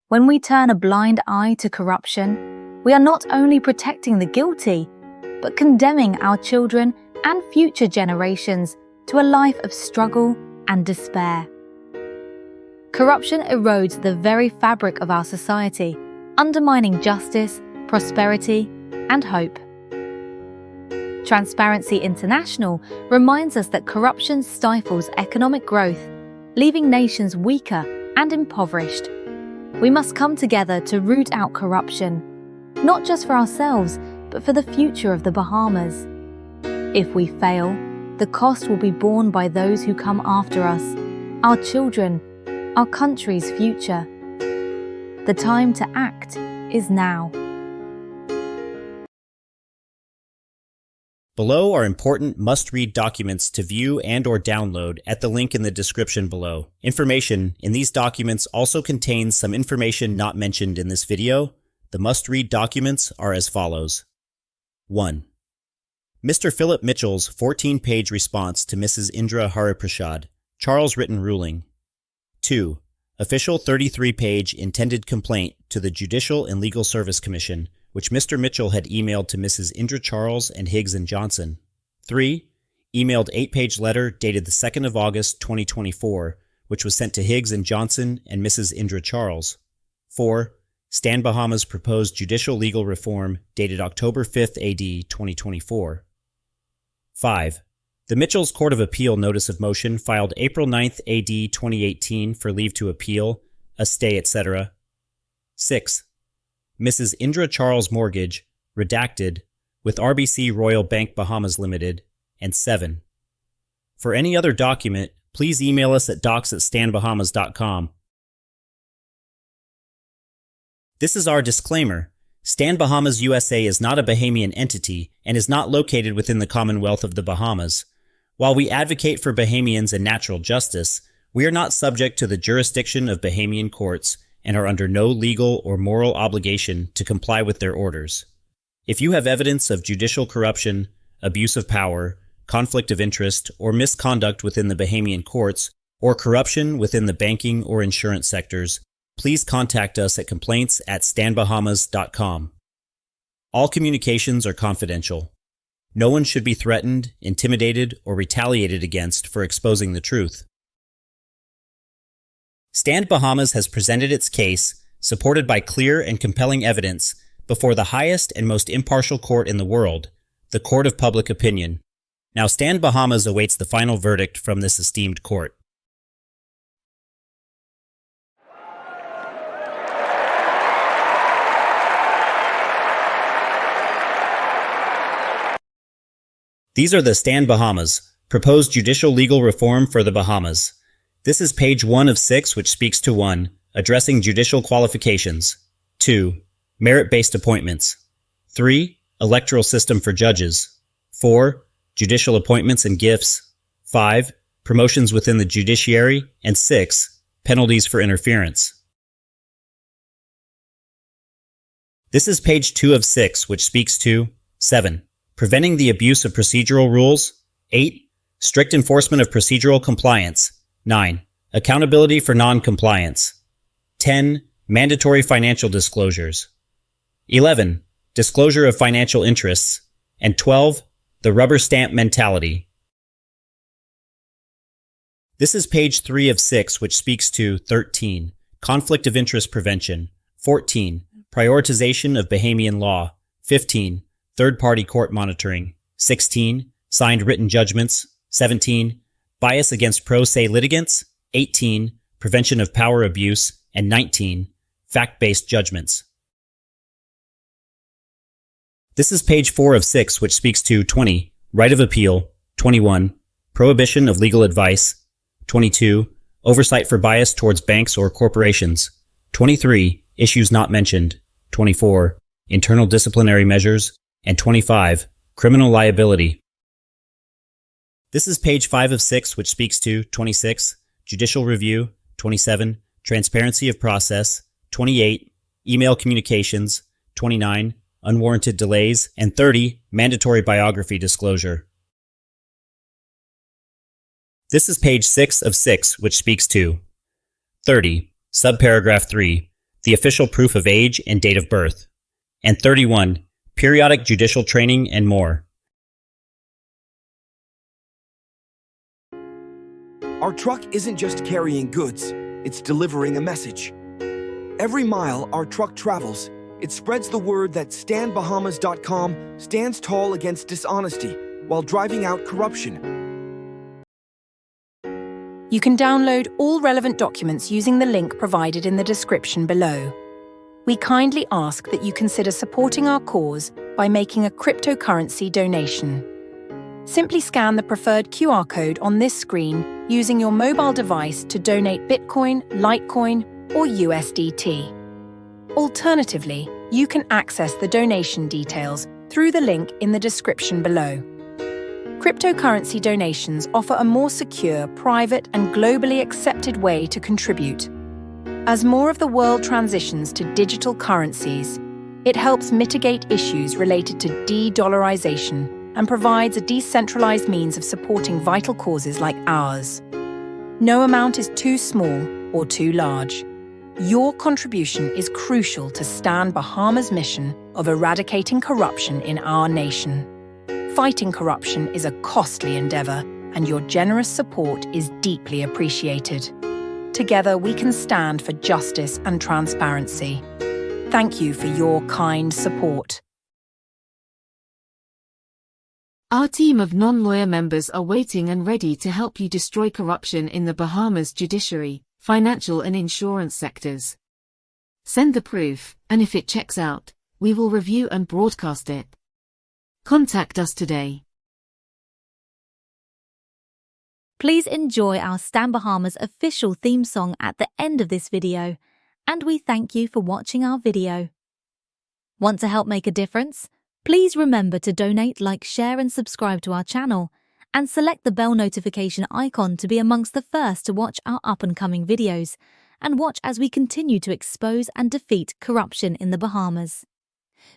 When we turn a blind eye to corruption, we are not only protecting the guilty, but condemning our children and future generations to a life of struggle and despair. Corruption erodes the very fabric of our society, undermining justice, prosperity, and hope. Transparency International reminds us that corruption stifles economic growth, leaving nations weaker and impoverished. We must come together to root out corruption, not just for ourselves, but for the future of the Bahamas. If we fail, the cost will be borne by those who come after us, our children, our country's future. The time to act is now. Below are important must-read documents to view and/or download at the link in the description below. Information in these documents also contains some information not mentioned in this video. The must-read documents are as follows. 1. Mr. Philip Mitchell's 14-page response to Mrs. Indra Charles' written ruling. 2. Official 33-page intended complaint to the Judicial and Legal Service Commission, which Mr. Mitchell had emailed to Mrs. Indra Charles and Higgs and Johnson. 3. Emailed 8-page letter dated the 2nd of August 2024, which was sent to Higgs and Johnson and Mrs. Indra Charles. 4. Stand Bahamas proposed judicial legal reform dated October 5th AD 2024. 5. The Mitchell's Court of Appeal Notice of Motion filed April 9th AD 2018 for leave to appeal, a stay, etc. 6. Mrs. Indra Charles mortgage, redacted, with RBC Royal Bank Bahamas Limited, and 7. For any other document, please email us at docs@standbahamas.com. This is our disclaimer. Stand Bahamas USA is not a Bahamian entity and is not located within the Commonwealth of the Bahamas. While we advocate for Bahamians and natural justice, we are not subject to the jurisdiction of Bahamian courts and are under no legal or moral obligation to comply with their orders. If you have evidence of judicial corruption, abuse of power, conflict of interest, or misconduct within the Bahamian courts, or corruption within the banking or insurance sectors, please contact us at complaints@standbahamas.com. All communications are confidential. No one should be threatened, intimidated, or retaliated against for exposing the truth. Stand Bahamas has presented its case, supported by clear and compelling evidence, before the highest and most impartial court in the world, the Court of Public Opinion. Now Stand Bahamas awaits the final verdict from this esteemed court. These are the Stand Bahamas, proposed judicial legal reform for the Bahamas. This is page 1 of 6, which speaks to 1. Addressing judicial qualifications. 2. Merit-based appointments. 3. Electoral system for judges. 4. Judicial appointments and gifts. 5. Promotions within the Judiciary. And 6. Penalties for interference. This is page 2 of 6, which speaks to 7. Preventing the abuse of procedural rules. 8. Strict enforcement of procedural compliance. 9. Accountability for non-compliance. 10. Mandatory financial disclosures. 11. Disclosure of financial interests. And 12. The rubber stamp mentality. This is page 3 of 6, which speaks to 13. Conflict of interest prevention. 14. Prioritization of Bahamian law. 15. Third-party court monitoring. 16. Signed written judgments. 17. Bias against pro se litigants. 18. Prevention of power abuse. And 19. Fact-based judgments. This is page 4 of 6, which speaks to 20. Right of appeal. 21. Prohibition of legal advice. 22. Oversight for bias towards banks or corporations. 23. Issues not mentioned. 24. Internal disciplinary measures. And 25. Criminal liability. This is page 5 of 6, which speaks to 26. Judicial review. 27. Transparency of process. 28. Email communications. 29. Unwarranted delays. And 30. Mandatory biography disclosure. This is page 6 of 6, which speaks to 30. Subparagraph 3. The official proof of age and date of birth. And 31. Periodic judicial training and more. Our truck isn't just carrying goods, it's delivering a message. Every mile our truck travels, it spreads the word that StandBahamas.com stands tall against dishonesty while driving out corruption. You can download all relevant documents using the link provided in the description below. We kindly ask that you consider supporting our cause by making a cryptocurrency donation. Simply scan the preferred QR code on this screen using your mobile device to donate Bitcoin, Litecoin, or USDT. Alternatively, you can access the donation details through the link in the description below. Cryptocurrency donations offer a more secure, private, and globally accepted way to contribute. As more of the world transitions to digital currencies, it helps mitigate issues related to de-dollarization and provides a decentralized means of supporting vital causes like ours. No amount is too small or too large. Your contribution is crucial to Stand Bahamas' mission of eradicating corruption in our nation. Fighting corruption is a costly endeavor, and your generous support is deeply appreciated. Together, we can stand for justice and transparency. Thank you for your kind support. Our team of non-lawyer members are waiting and ready to help you destroy corruption in the Bahamas judiciary, financial and insurance sectors. Send the proof, and if it checks out, we will review and broadcast it. Contact us today. Please enjoy our Stand Bahamas official theme song at the end of this video, and we thank you for watching our video. Want to help make a difference? Please remember to donate, like, share and subscribe to our channel, and select the bell notification icon to be amongst the first to watch our up-and-coming videos, and watch as we continue to expose and defeat corruption in the Bahamas.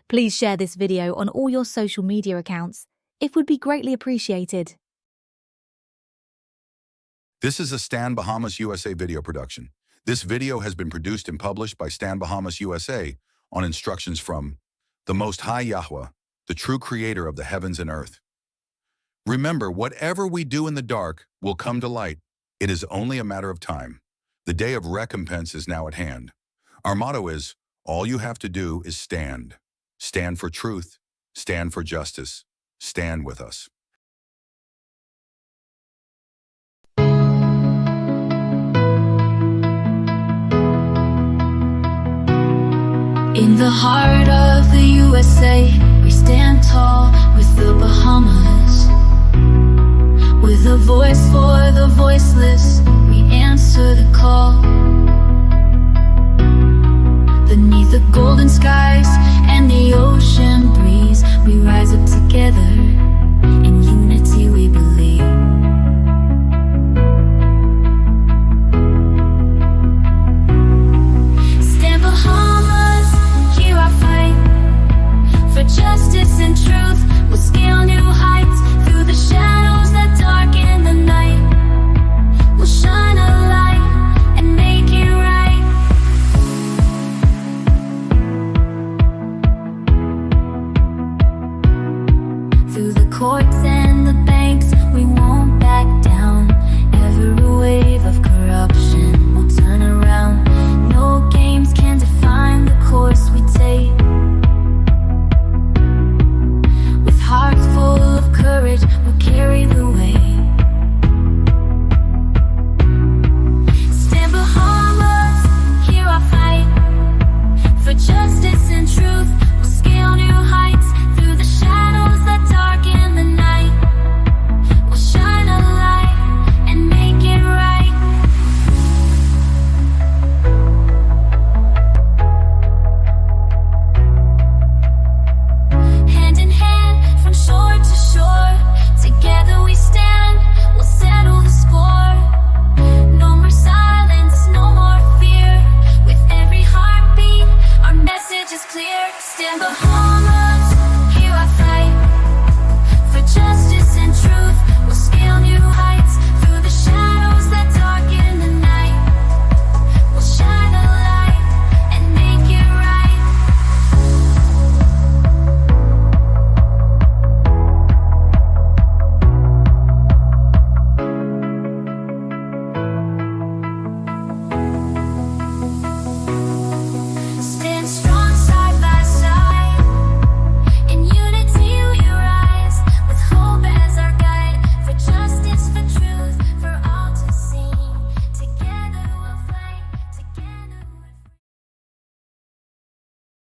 Please share this video on all your social media accounts. It would be greatly appreciated. This is a Stand Bahamas USA video production. This video has been produced and published by Stand Bahamas USA on instructions from the Most High Yahweh, the true creator of the heavens and earth. Remember, whatever we do in the dark will come to light. It is only a matter of time. The day of recompense is now at hand. Our motto is, all you have to do is stand. Stand for truth. Stand for justice. Stand with us. In the heart of the USA, we stand tall with the Bahamas. With a voice for the voiceless, we answer the call. Beneath the golden skies and the ocean breeze, we rise up together. In unity we believe. Stand Bahamas, hear our fight. For justice and truth, we'll scale new heights. Through the shadows that darken the night, we'll shine a light and make it right. Through the courts and the banks, we won't back down. Every wave of corruption will turn around. No games can define the course we take. With hearts full of courage, we'll carry the weight. Stand Bahamas, hear our fight. For justice and truth, we'll scale new heights. Through the shadows that darken the night, we'll shine a light and make it right. Hand in hand, from shore to shore, together we stand, we'll settle the score. No more silence, no more fear. With every heartbeat, our message is clear. Stand Bahamas.